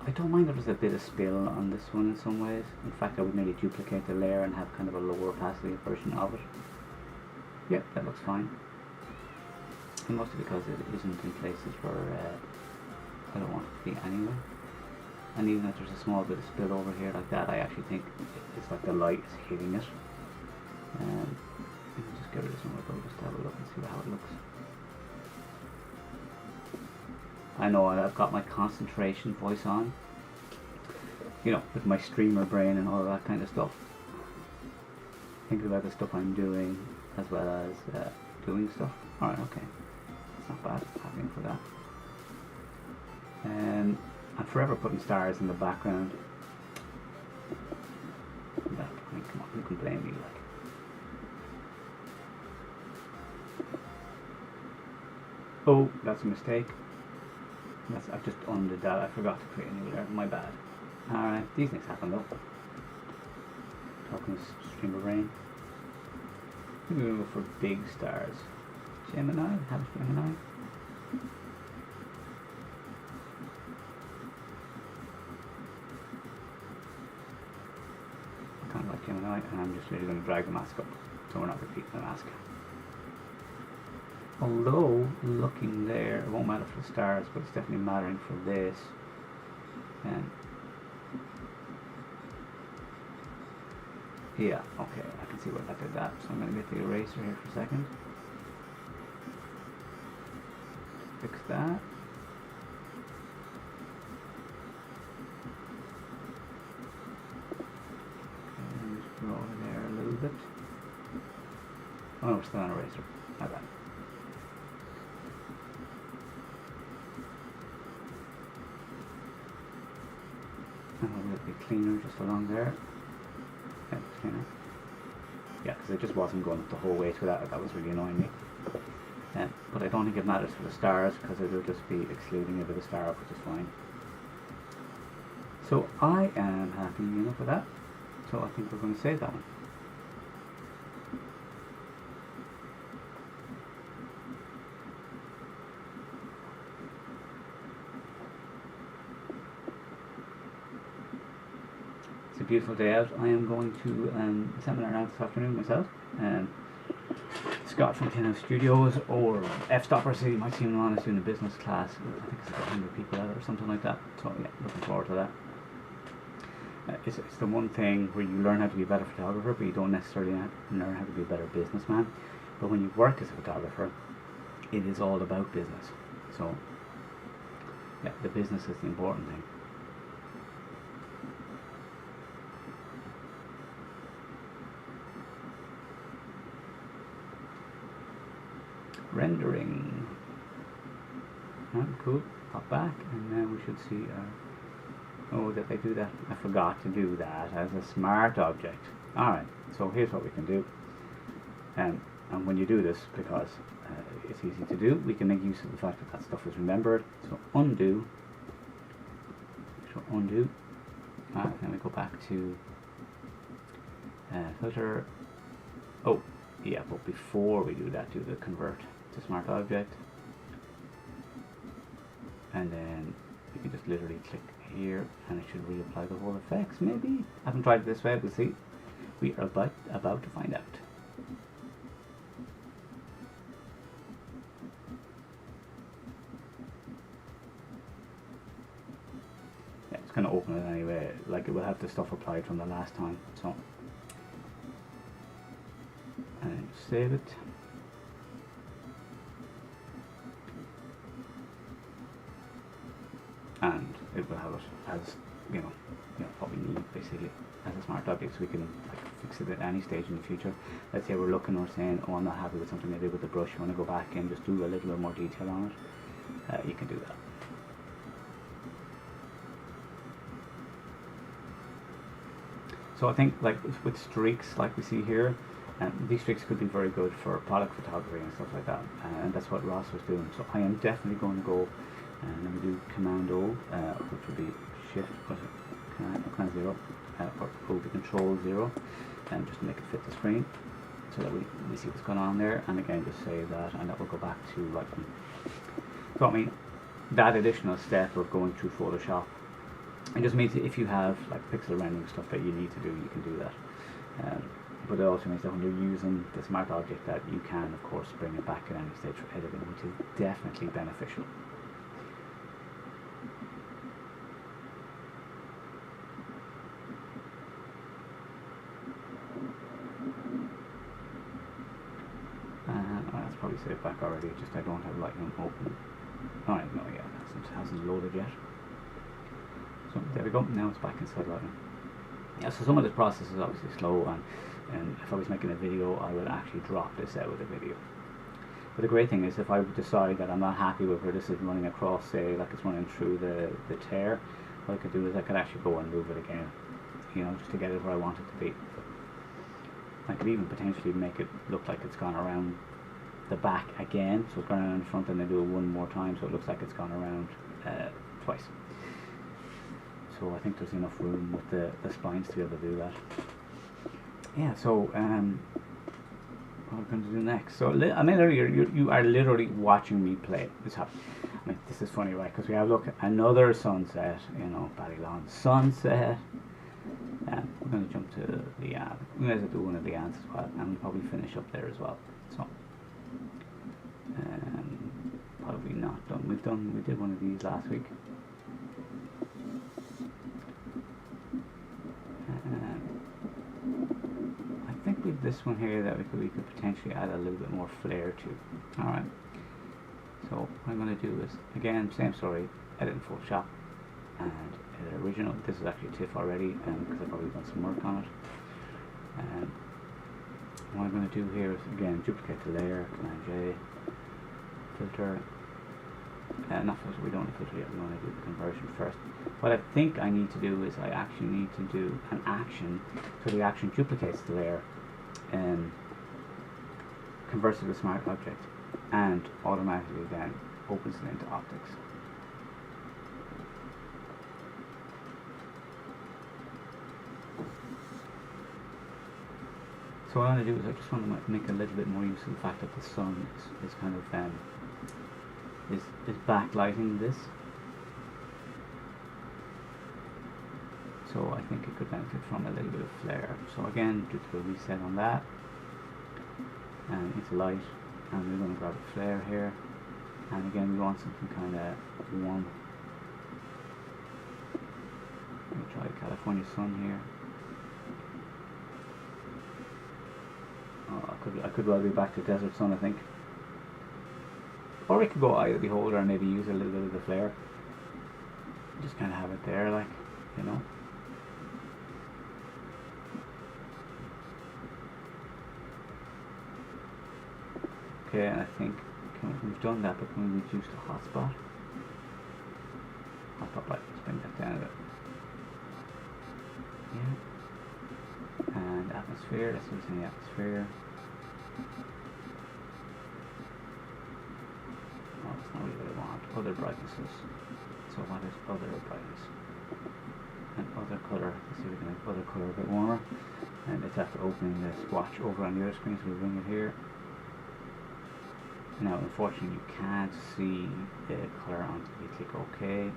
I don't mind that there's a bit of spill on this one in some ways. In fact, I would maybe duplicate the layer and have kind of a lower opacity version of it. Yep, that looks fine. And mostly because it isn't in places where I don't want it to be anyway. And even if there's a small bit of spill over here like that, I actually think it's like the light is hitting it. Let me just get rid of some of those just to have a look and see how it looks. I know I've got my concentration voice on, you know, with my streamer brain and all that kind of stuff. Thinking about the stuff I'm doing as well as doing stuff. Alright, okay. That's not bad. Happy for that. I'm forever putting stars in the background. That, I mean, come on, who can blame me? Like, oh, that's a mistake. I've just undid that. I forgot to create a new layer. My bad. Alright, these things happen though. Talking stream of rain. I'm going to go for big stars. Gemini, have Gemini. I kind of like Gemini, and I'm just really going to drag the mask up so we're not repeating the mask. Although, looking there, it won't matter for the stars, but it's definitely mattering for this. And yeah, okay, I can see where that did that. So I'm going to get the eraser here for a second. Fix that. Okay, and just draw it there a little bit. Oh no, we're still on eraser. My bad. And a little bit cleaner just along there. Yeah, cleaner. Yeah, because it just wasn't going the whole way through that. That was really annoying me. But I don't think it matters for the stars because it will just be excluding a bit of star, which is fine. So I am happy enough with that. So I think we're going to save that one. It's a beautiful day out. I am going to a seminar now this afternoon myself. Scott from Tin House Studios, or F-Stopper, so you might see him on us doing a business class. I think it's like 100 people out or something like that. So yeah, looking forward to that. It's the one thing where you learn how to be a better photographer, but you don't necessarily learn how to be a better businessman. But when you work as a photographer, it is all about business. So yeah, the business is the important thing. Rendering. Cool. Pop back, and then we should see. Oh, did they do that? I forgot to do that as a smart object. Alright, so here's what we can do. And when you do this, because it's easy to do, we can make use of the fact that that stuff is remembered. So undo. So undo. Alright, then we go back to filter. Oh, yeah, but before we do that, do the convert to smart object. And then you can just literally click here and it should reapply the whole effects, maybe? I haven't tried it this way, we'll see. We are about to find out. Yeah, it's going to open it anyway, like it will have the stuff applied from the last time. So, and save it. And it will have it as, you know what we need basically as a smart object, so we can like fix it at any stage in the future. Let's say we're looking, we're saying, oh, I'm not happy with something I did with the brush, you want to go back and just do a little bit more detail on it, you can do that. So I think like with streaks like we see here, these streaks could be very good for product photography and stuff like that, and that's what Ross was doing. So I am definitely going to go and then we do Command O, which would be Shift, Command 0, or O to Control 0, and just to make it fit the screen, so that we see what's going on there. And again, just save that, and that will go back to Lightroom. So I mean, that additional step of going through Photoshop, it just means that if you have like pixel rendering stuff that you need to do, you can do that. But it also means that when you're using the smart object, that you can, of course, bring it back at any stage for editing, which is definitely beneficial. That's probably saved back already, just I don't have Lightroom open. Alright, no, yeah, it hasn't loaded yet. So there we go, now it's back inside Lightroom. Yeah, so some of this process is obviously slow, and if I was making a video, I would actually drop this out of the video. But the great thing is, if I decide that I'm not happy with where this is running across, say, like it's running through the tear, what I could do is I could actually go and move it again, just to get it where I want it to be. I could even potentially make it look like it's gone around the back again, so it's gone around in front, and then do it one more time so it looks like it's gone around twice. So I think there's enough room with the splines to be able to do that. Yeah, so what we're going to do next. So I mean, literally, you are literally watching me play. I mean, this is funny, right? Because we have look another sunset, you know, Ballylawn sunset. And we're going to jump to the Anne. We might as well do one of the Annes as well, and we'll probably finish up there as well. So, probably not done. We did one of these last week. I think with this one here that we could potentially add a little bit more flair to. All right. So what I'm going to do is, again, same story, edit in Photoshop and edit original. This is actually TIFF already because I've probably done some work on it. And what I'm going to do here is, again, duplicate the layer, Command J, filter. Not filter, we don't want to filter yet, we want to do the conversion first. What I think I need to do is I actually need to do an action, so the action duplicates the layer and converts it to a smart object, and automatically then opens it into optics. So what I want to do is I just want to make a little bit more use of the fact that the sun is kind of is backlighting this. So I think it could benefit from a little bit of flare. So again, do a reset on that, and it's light, and we're going to grab a flare here, and again we want something kind of warm. Let me try California sun here. Oh, I could well be back to desert sun, I think. Or we could go eye of the beholder and maybe use a little bit of the flare. Just kind of have it there, like, you know. Okay, and I think we've done that, but can we reduce the hotspot? Hotspot light, let's bring that down a bit. Yeah. And atmosphere, let's use the atmosphere. Oh, that's not really what I want. Other brightnesses. So what is other brightness? And other color. Let's see if we can make other color a bit warmer. And it's after opening the swatch over on the other screen, so we bring it here. Now, unfortunately, you can't see the color until you click OK. I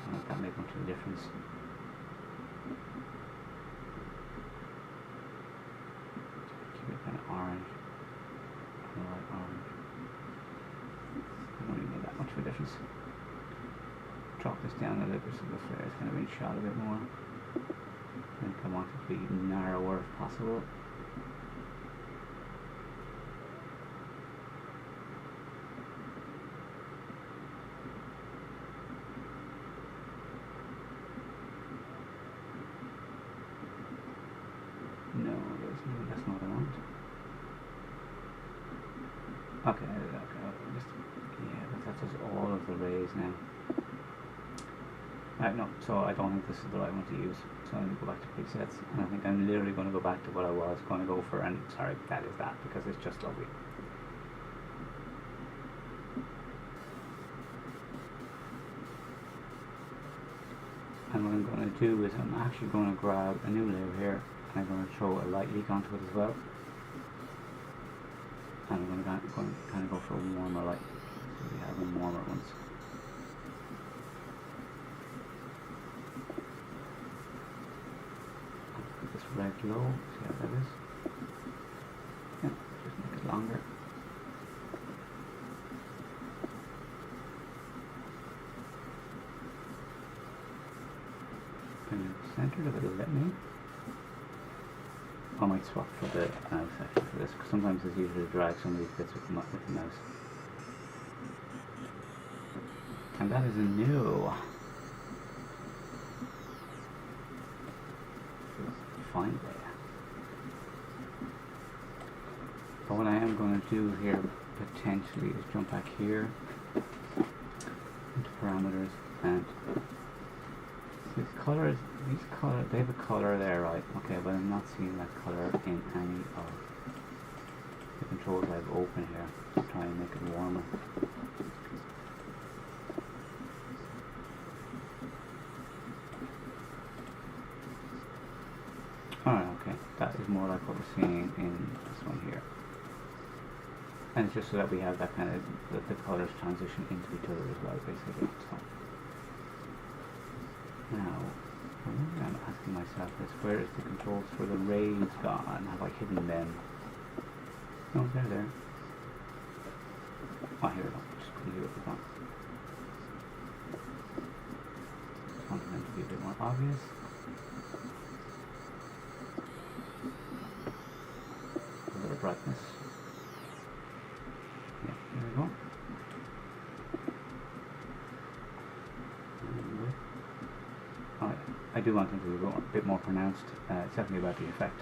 don't know if that makes much of a difference. Keep it kind of orange. I like orange. I don't really make that much of a difference. Drop this down a little bit so the flare is kind of being shot a bit more. I think I want it to be narrower if possible. No, that's not what I want. Okay, just, yeah, but that does all of the rays now. No, so I don't think this is the right one to use. So I'm going to go back to presets, and I think I'm literally going to go back to what I was going to go for, and sorry, that is that, because it's just lovely. And what I'm going to do is I'm actually going to grab a new layer here, and I'm going to throw a light leak onto it as well. And I'm going to kind of go for a warmer light. So we have some warmer ones. I'll put this red low, see how that is. Yeah, just make it longer. Bring it centered if it'll let me. I might swap for the mouse actually for this, because sometimes it's easier to drag some of these bits with the mouse. And that is a new. Fine there. But what I am going to do here potentially is jump back here into parameters, and these colors, they have a color there, right? Okay, but I'm not seeing that color in any of the controls I have open here to try and make it warmer. Alright, okay, that is more like what we're seeing in this one here. And it's just so that we have that kind of, the colours transition into each other as well, basically. So now, I'm asking myself this, where is the controls for the rays gone? Have I hidden them? No, they're there. Oh, here we go. Just couldn't do it with that. Just wanted them to be a bit more obvious. A little brightness. Yeah, there we go. I do want them to be a bit more pronounced. It's definitely about the effect.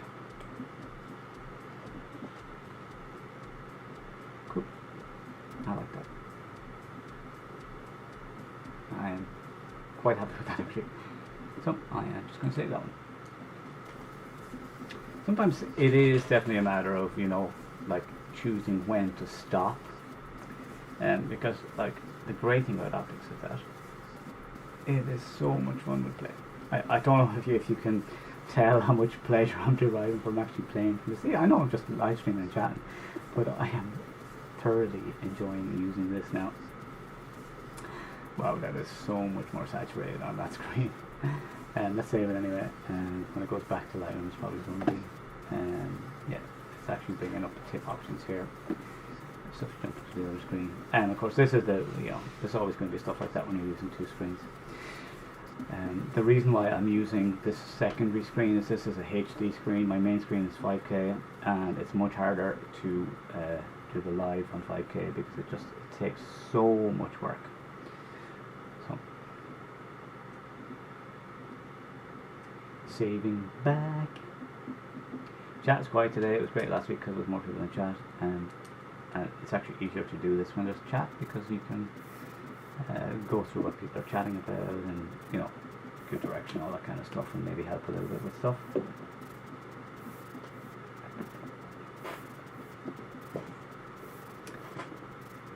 Cool. I like that. I am quite happy with that actually. So I am just going to save that one. Sometimes it is definitely a matter of, you know, like choosing when to stop. Because like the great thing about optics is that it is so much fun to play. I don't know if you can tell how much pleasure I'm deriving from actually playing from this. Yeah, I know I'm just live streaming and chatting, but I am thoroughly enjoying using this now. Wow, that is so much more saturated on that screen. And let's save it anyway. And when it goes back to Lightroom, it's probably going to be, yeah, it's actually bringing up the tip options here. Stuff jumping to the other screen. And of course, this is the, you know, there's always going to be stuff like that when you're using two screens. The reason why I'm using this secondary screen is this is a HD screen. My main screen is 5K, and it's much harder to do the live on 5K because it takes so much work. So saving back. Chat is quiet today. It was great last week because there was more people in chat, and it's actually easier to do this when there's chat because you can go through what people are chatting about and, you know, give direction, all that kind of stuff, and maybe help a little bit with stuff.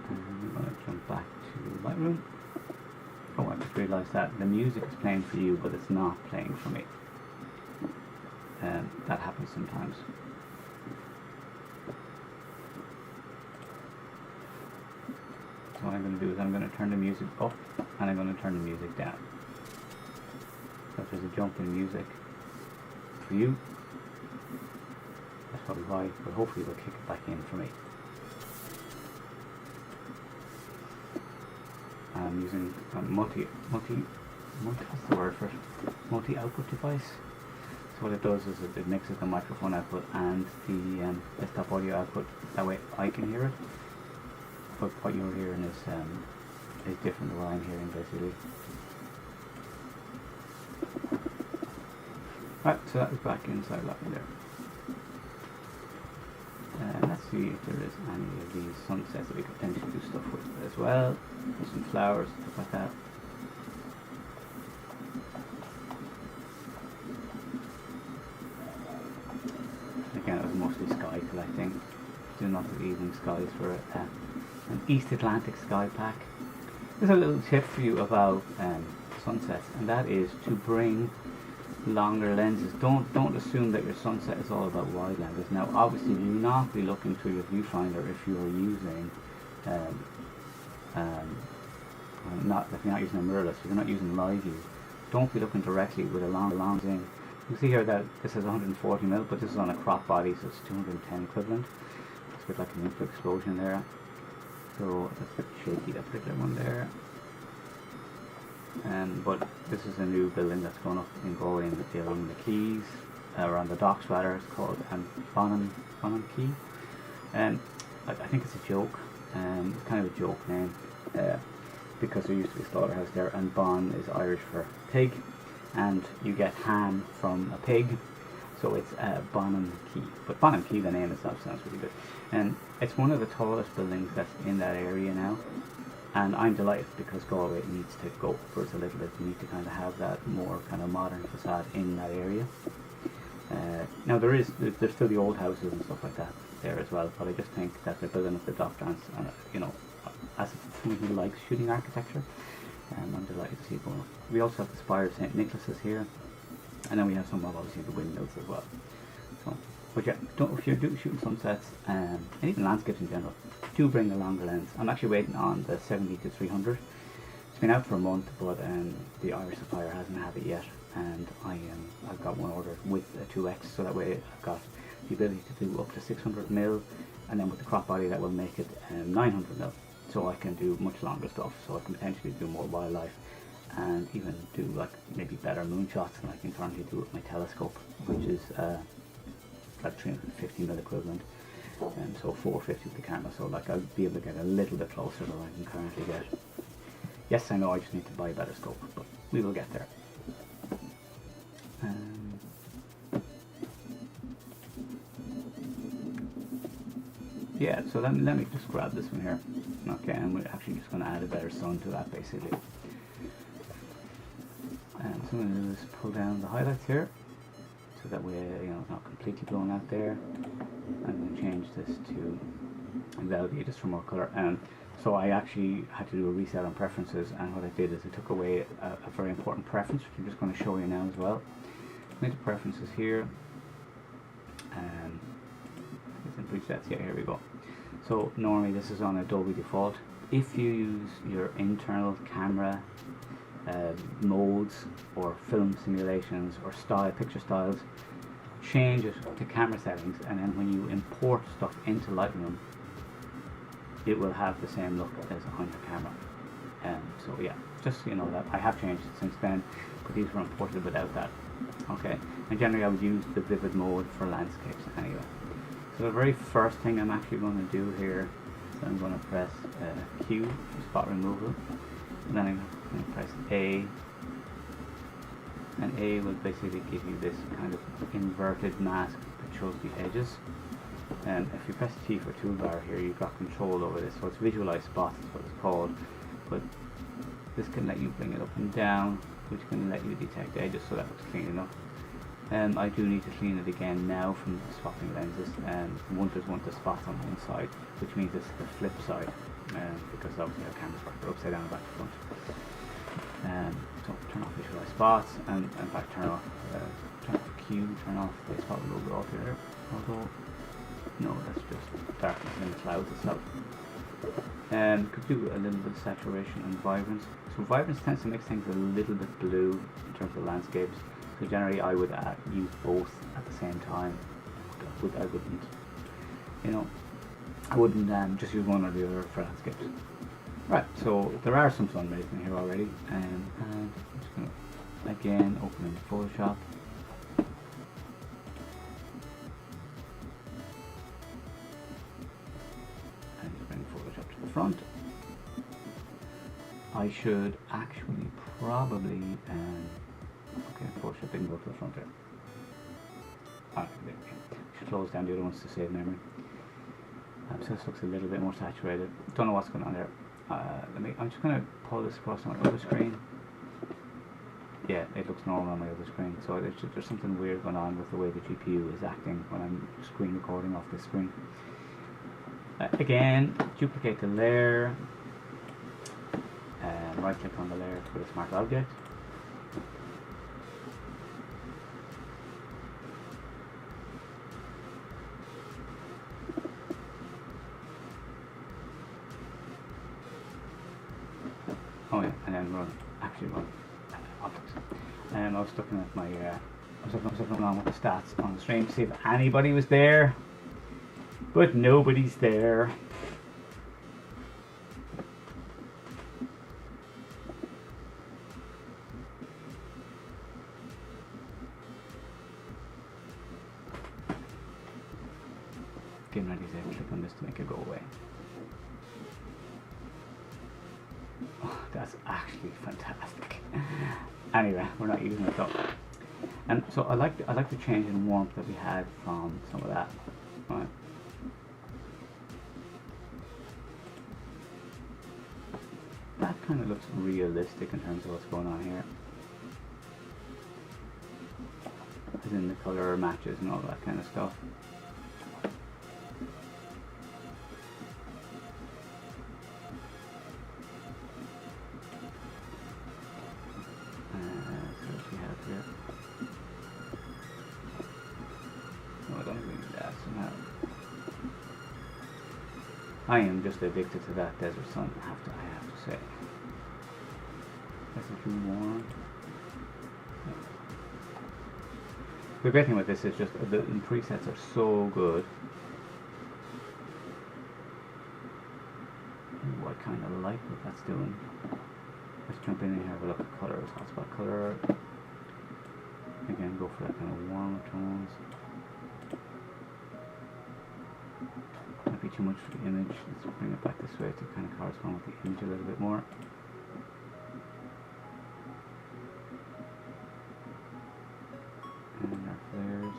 And we're going to jump back to Lightroom. Oh, I just realised that the music is playing for you, but it's not playing for me. That happens sometimes. So what I'm going to do is I'm going to turn the music up and I'm going to turn the music down. So if there's a jump in music for you, that's probably why, but hopefully it'll kick it back in for me. I'm using a what's the word for it? Multi-output device. So what it does is it mixes the microphone output and the desktop audio output. That way I can hear it. But what you're hearing is different to what I'm hearing, basically. Right, so that is back inside Lightroom there. Let's see if there is any of these sunsets that we could potentially do stuff with as well. There's some flowers, stuff like that. Again, it was mostly sky collecting. Doing lots of evening skies for an East Atlantic sky pack. There's a little tip for you about sunsets, and that is to bring longer lenses. Don't assume that your sunset is all about wide lenses. Now, obviously, do not be looking through your viewfinder if you are using if you're not using a mirrorless, if you're not using live view. Don't be looking directly with a long thing. You see here that this is 140mm, but this is on a crop body, so it's 210 equivalent. It's a bit like an infra explosion there. So that's a bit shaky, that particular one there. But this is a new building that's going up in Galway along the quays, or on the docks rather. It's called Bonham Quay. And I think it's a joke. It's kind of a joke name because there used to be a slaughterhouse there, and Bon is Irish for pig, and you get ham from a pig, so it's Bonham Quay. But Bonham Quay, the name itself sounds really good. And it's one of the tallest buildings that's in that area now. And I'm delighted because Galway needs to go upwards a little bit. You need to kind of have that more kind of modern facade in that area. Now there's still the old houses and stuff like that there as well, but I just think that they're building up the dock dance, and you know, as someone who likes shooting architecture, I'm delighted to see it going up. We also have the spire of St. Nicholas's here, and then we have some of obviously the windmills as well. So But yeah, if you're shooting sunsets and even landscapes in general, do bring a longer lens. I'm actually waiting on the 70-300. It's been out for a month, but the Irish supplier hasn't had it yet, and I've got one ordered with a 2x, so that way I've got the ability to do up to 600mm, and then with the crop body that will make it 900mm, so I can do much longer stuff. So I can potentially do more wildlife and even do like maybe better moonshots than I can currently do with my telescope, which is like 350mm equivalent, and so 450 with the camera. So like I'll be able to get a little bit closer than I can currently get. Yes, I know I just need to buy a better scope, but we will get there. Yeah, so let me just grab this one here. Okay, and we're actually just going to add a better sun to that basically. And so I'm going to do is pull down the highlights here, so that way, you know, it's not completely blown out there. I'm going to change this to velvety just for more color. And so I actually had to do a reset on preferences, and what I did is I took away a very important preference, which I'm just going to show you now as well. Go into preferences here, and it's in presets. Yeah, here we go. So normally this is on Adobe default. If you use your internal camera modes or film simulations or picture styles, change it to camera settings, and then when you import stuff into Lightroom, it will have the same look as on your camera. So yeah, just so you know that I have changed it since then, but these were imported without that. Okay, and generally I would use the vivid mode for landscapes anyway. So the very first thing I'm actually going to do here is I'm going to press Q for spot removal, and then I'm going to press A, and A will basically give you this kind of inverted mask that shows the edges. And if you press T for toolbar here, you've got control over this. So it's visualize spots, is what it's called. But this can let you bring it up and down, which can let you detect edges, so that looks clean enough. I do need to clean it again now from swapping lenses, and there's one spot on one side, which means it's the flip side, because obviously our cameras work upside down and back to front. So turn off visualize spots, and in fact turn off Q, turn off the spot removal altogether. Although no, that's just darkness in the clouds itself. Could do a little bit of saturation and vibrance. So vibrance tends to make things a little bit blue in terms of landscapes. So generally I would use both at the same time. I wouldn't, you know, I wouldn't just use one or the other for landscapes. Right, so there are some sun rays in here already, and I'm just going to again open in Photoshop. And just bring Photoshop to the front. I should actually probably okay, Photoshop didn't go to the front there. Alright, there we go. I should close down the other ones to save memory. So this looks a little bit more saturated. Don't know what's going on there. I'm just going to pull this across my other screen. Yeah, it looks normal on my other screen. So there's something weird going on with the way the GPU is acting when I'm screen recording off this screen. Again, duplicate the layer. Right click on the layer to put a smart object. Oh yeah, and then run optics. I was looking at my I was looking along with the stats on the stream to see if anybody was there, but nobody's there. Getting ready to click on this to make it go away. Oh, that's actually fantastic. Anyway, we're not using it though. And so I like the change in warmth that we had from some of that. Right. That kind of looks realistic in terms of what's going on here. As in the color matches and all that kind of stuff. So what we have here. No, I don't think I am just addicted to that desert sun, I have to say. This is too warm. The great thing with this is just the presets are so good. Ooh, I kind of like what that's doing. Let's jump in here and have a look at colors. Hotspot color. Again, go for that kind of warmer tones. Might be too much for the image. Let's bring it back this way to kind of correspond with the image a little bit more. And our flares.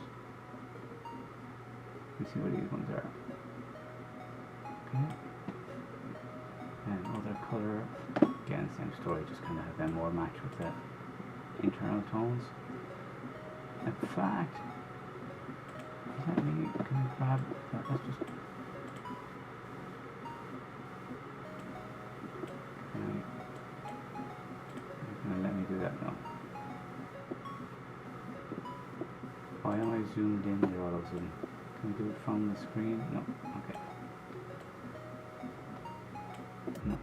Let's see what these ones are. Okay. And other color. Again, same story, just kind of have them more match with the internal tones. In fact, let me can I grab that? Let's just can I let me do that now? Why am I zoomed in there all of a sudden? Can we do it from the screen? No. Okay. No.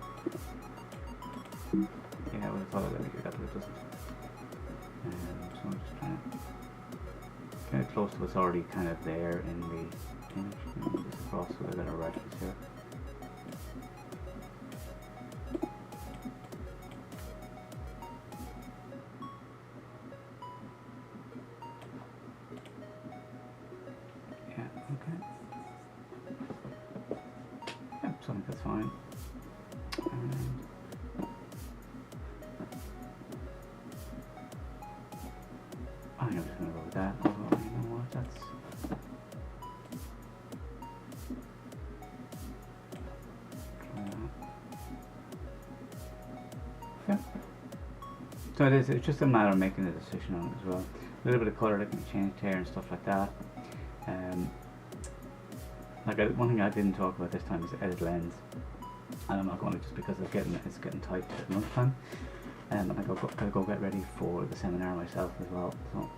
Yeah, I would have thought I'd let me do that, but it doesn't. So I'm just trying to get it close to what's already kind of there in the image. Move this across so I got a reference here. Yeah, okay. Yep, so I think that's fine. I'm just going to go with that, although you know what, that's... Try that. Okay. So it's just a matter of making a decision on it as well. A little bit of colour that can be changed here and stuff like that. One thing I didn't talk about this time is edit lens. And I'm not going to, just because it's getting tight at lunchtime. And I gotta go get ready for the seminar myself as well. So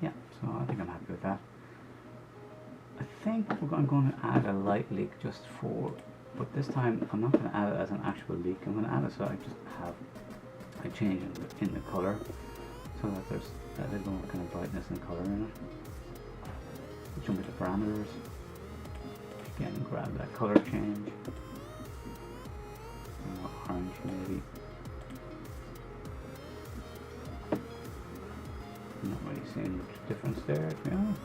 yeah, so I think I'm happy with that. I think I'm going to add a light leak just for, but this time I'm not going to add it as an actual leak. I'm going to add it so I just have a change in the color, so that there's a little more kind of brightness and color in it. Jump into parameters. Again, grab that color change. More orange maybe. Not really seeing much difference there, to be honest.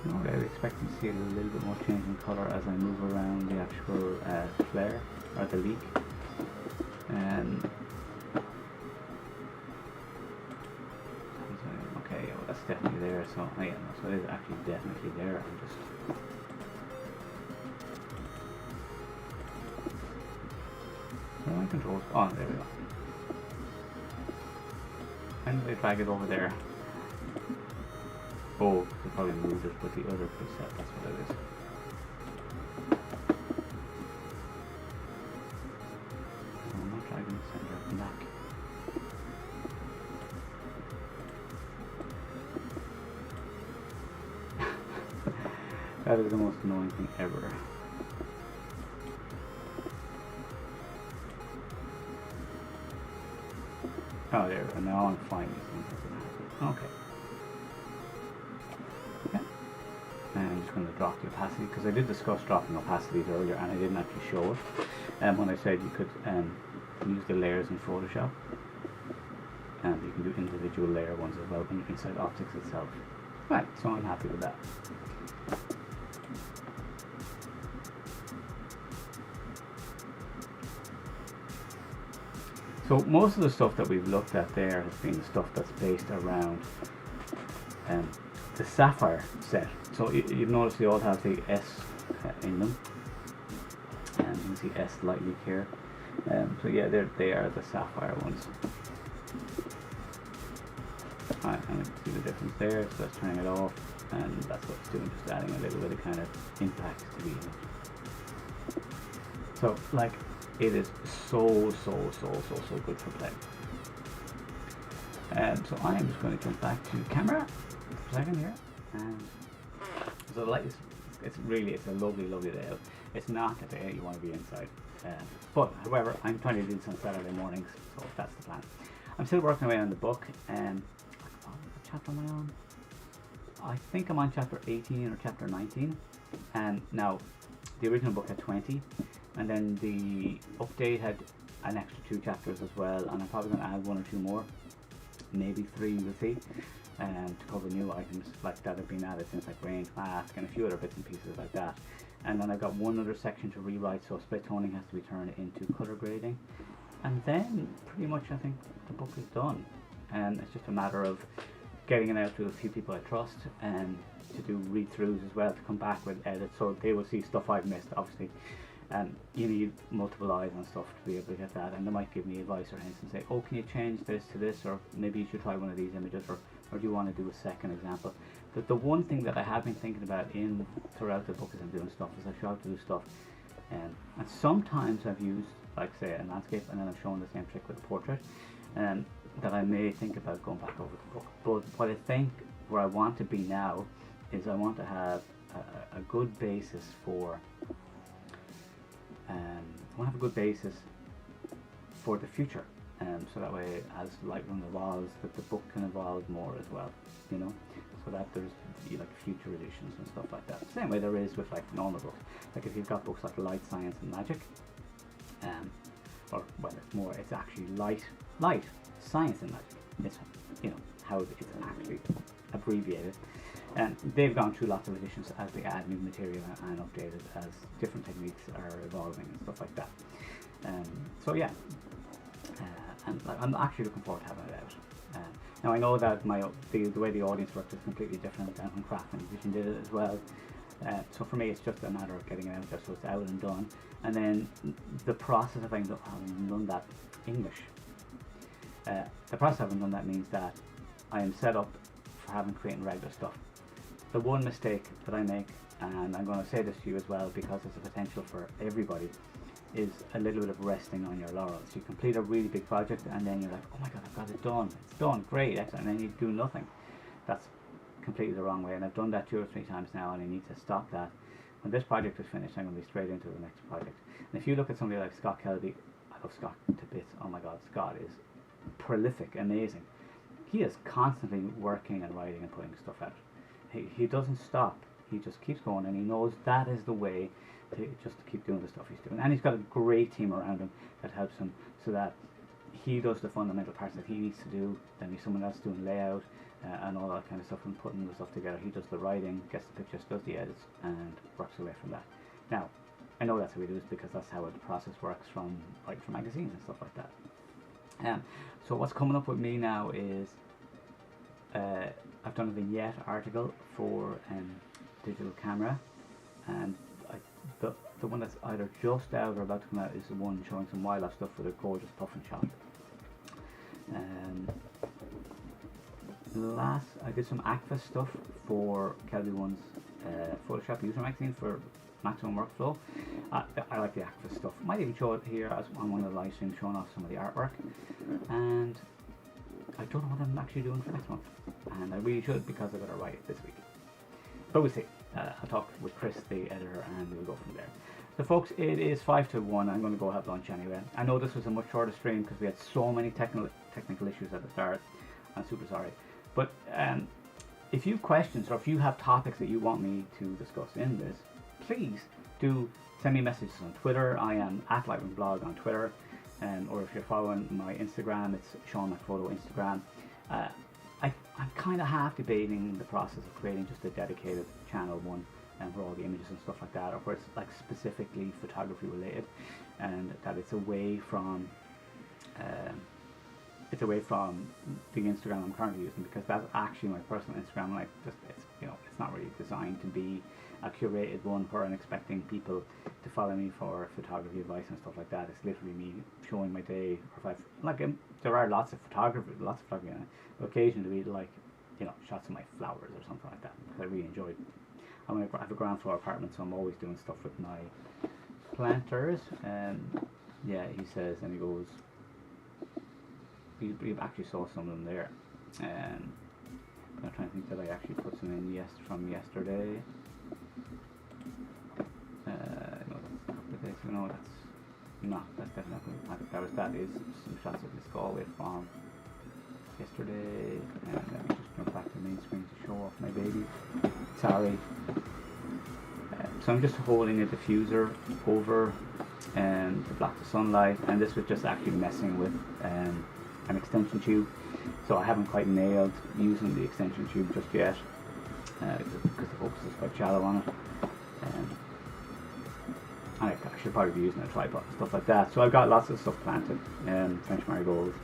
I was expecting to see a little bit more change in colour as I move around the actual flare, or the leak. Okay, yeah, well, that's definitely there, so, oh, yeah, no, so it is actually definitely there. I'm just... Where are my controls? Oh, there we go. And they drag it over there. Oh, they probably moved it with the other preset, that's what it is. Oh, I'm not dragging the center, come back. That is the most annoying thing ever. Oh, there, and now I'm finding things that didn't happen. Okay. Yeah. And I'm just going to drop the opacity, because I did discuss dropping opacities earlier and I didn't actually show it. When I said you could use the layers in Photoshop, and you can do individual layer ones as well inside Optics itself. Right, so I'm happy with that. So most of the stuff that we've looked at there has been stuff that's based around the Sapphire set. So you've noticed they all have the S in them, and you can see S light leak here. So yeah, they are the Sapphire ones. Right, and you can see the difference there. So that's turning it off, and that's what it's doing, just adding a little bit of kind of impact to the image. So like, it is so good for play. So I am just going to jump back to camera for a second here. So the light is, it's a lovely, lovely day out. It's not the day you want to be inside. But however, I'm trying to do this on Saturday mornings, so that's the plan. I'm still working away on the book. What chapter am I on? I think I'm on chapter 18 or chapter 19. And now, the original book had 20, and then the update had an extra 2 chapters as well, and I'm probably going to add 1 or 2 more, maybe 3, we'll see, to cover new items like that have been added since, like range mask and a few other bits and pieces like that. And then I've got one other section to rewrite, so split toning has to be turned into color grading, and then pretty much I think the book is done, and it's just a matter of getting it out to a few people I trust, and to do read-throughs as well, to come back with edits so they will see stuff I've missed, obviously. And you need multiple eyes and stuff to be able to get that, and they might give me advice or hints and say, oh, can you change this to this, or maybe you should try one of these images, or do you want to do a second example. But the one thing that I have been thinking about throughout the book as I'm doing stuff is I try to do stuff, and sometimes I've used, like say, a landscape, and then I've shown the same trick with a portrait, that I may think about going back over the book. But what I think where I want to be now is I want to have a good basis for the future, so that way as Lightroom evolves, that the book can evolve more as well, you know, so that there's like future editions and stuff like that. Same way there is with like normal books. Like if you've got books like Light, Science and Magic, or well, it's actually light, science and magic. It's, you know, how it's actually abbreviated. And they've gone through lots of editions as they add new material and update it as different techniques are evolving and stuff like that. So yeah, and I'm actually looking forward to having it out. Now I know that the way the audience works is completely different, and when Craft and Vision did it as well. So for me, it's just a matter of getting it out there so it's out and done. And then the process of having done that English. The process of having done that means that I am set up for having creating regular stuff. The one mistake that I make, and I'm going to say this to you as well because it's a potential for everybody, is a little bit of resting on your laurels. You complete a really big project and then you're like, oh my god, I've got it done. It's done, great, excellent, and then you do nothing. That's completely the wrong way, and I've done that 2 or 3 times now, and I need to stop that. When this project is finished, I'm going to be straight into the next project. And if you look at somebody like Scott Kelby, I love Scott to bits. Oh my god, Scott is prolific, amazing. He is constantly working and writing and putting stuff out. He doesn't stop. He just keeps going, and he knows that is the way to just keep doing the stuff he's doing. And he's got a great team around him that helps him, so that he does the fundamental parts that he needs to do. Then there's someone else doing layout and all that kind of stuff, and putting the stuff together. He does the writing, gets the pictures, does the edits, and works away from that. Now, I know that's how we do it because that's how the process works from magazines and stuff like that. So what's coming up with me now is I've done a vignette article for digital camera, and the one that's either just out or about to come out is the one showing some wildlife stuff with a gorgeous puffin shot. I did some Agfa stuff for Kelby One's Photoshop user magazine for maximum workflow. I like the Agfa stuff. Might even show it here as on one of the live streams, showing off some of the artwork. And I don't know what I'm actually doing for next month, and I really should, because I've got to write it this week. But we'll see. I'll talk with Chris, the editor, and we'll go from there. So folks, it is 5 to 1. I'm going to go have lunch anyway. I know this was a much shorter stream because we had so many technical issues at the start. I'm super sorry. But if you have questions, or if you have topics that you want me to discuss in this, please do send me messages on Twitter. I am at LightroomBlog on Twitter. Or if you're following my Instagram, it's Sean McPhoto Instagram. I'm kind of half debating the process of creating just a dedicated channel one, and for all the images and stuff like that, or where it's like specifically photography related, and that it's away from the Instagram I'm currently using, because that's actually my personal Instagram. Like, it's not really designed to be a curated one where I'm expecting people to follow me for photography advice and stuff like that. It's literally me showing my day, or if there are lots of photography on it, but occasionally like, shots of my flowers or something like that, because I really enjoy it. I have a ground floor apartment, so I'm always doing stuff with my planters. Yeah, he says, and he goes, you actually saw some of them there. I'm trying to think that I actually put some in from yesterday. No, that's a couple of days ago. No, that's definitely not. That is some shots of this Galway farm yesterday. And let me just jump back to the main screen to show off my baby. Sorry. So I'm just holding a diffuser over to block the sunlight, and this was just actually messing with an extension tube. So I haven't quite nailed using the extension tube just yet, because the focus is quite shallow on it. I should probably be using a tripod and stuff like that. So I've got lots of stuff planted, French marigolds,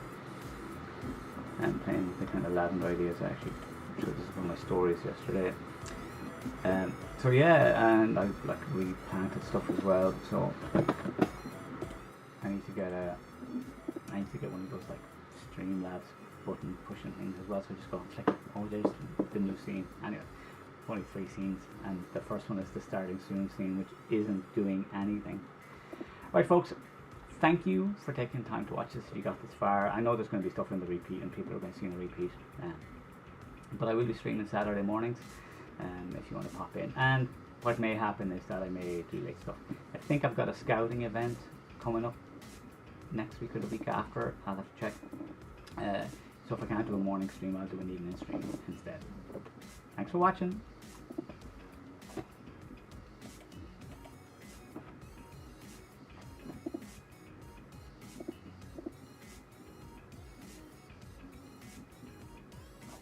and playing with the kind of lavender ideas. I actually showed this one of my stories yesterday. So yeah, and I've like replanted stuff as well. So I need to get one of those like Streamlabs button pushing things as well. So I just go and click. Oh, there's the new scene. Anyway, only 3 scenes, and the first one is the starting soon scene, which isn't doing anything. Right, folks. Thank you for taking time to watch this. If you got this far, I know there's going to be stuff in the repeat, and people are going to see in the repeat. But I will be streaming Saturday mornings. If you want to pop in, and what may happen is that I may do late stuff. I think I've got a scouting event coming up next week or the week after. I'll have to check. So if I can't do a morning stream, I'll do an evening stream instead. Thanks for watching.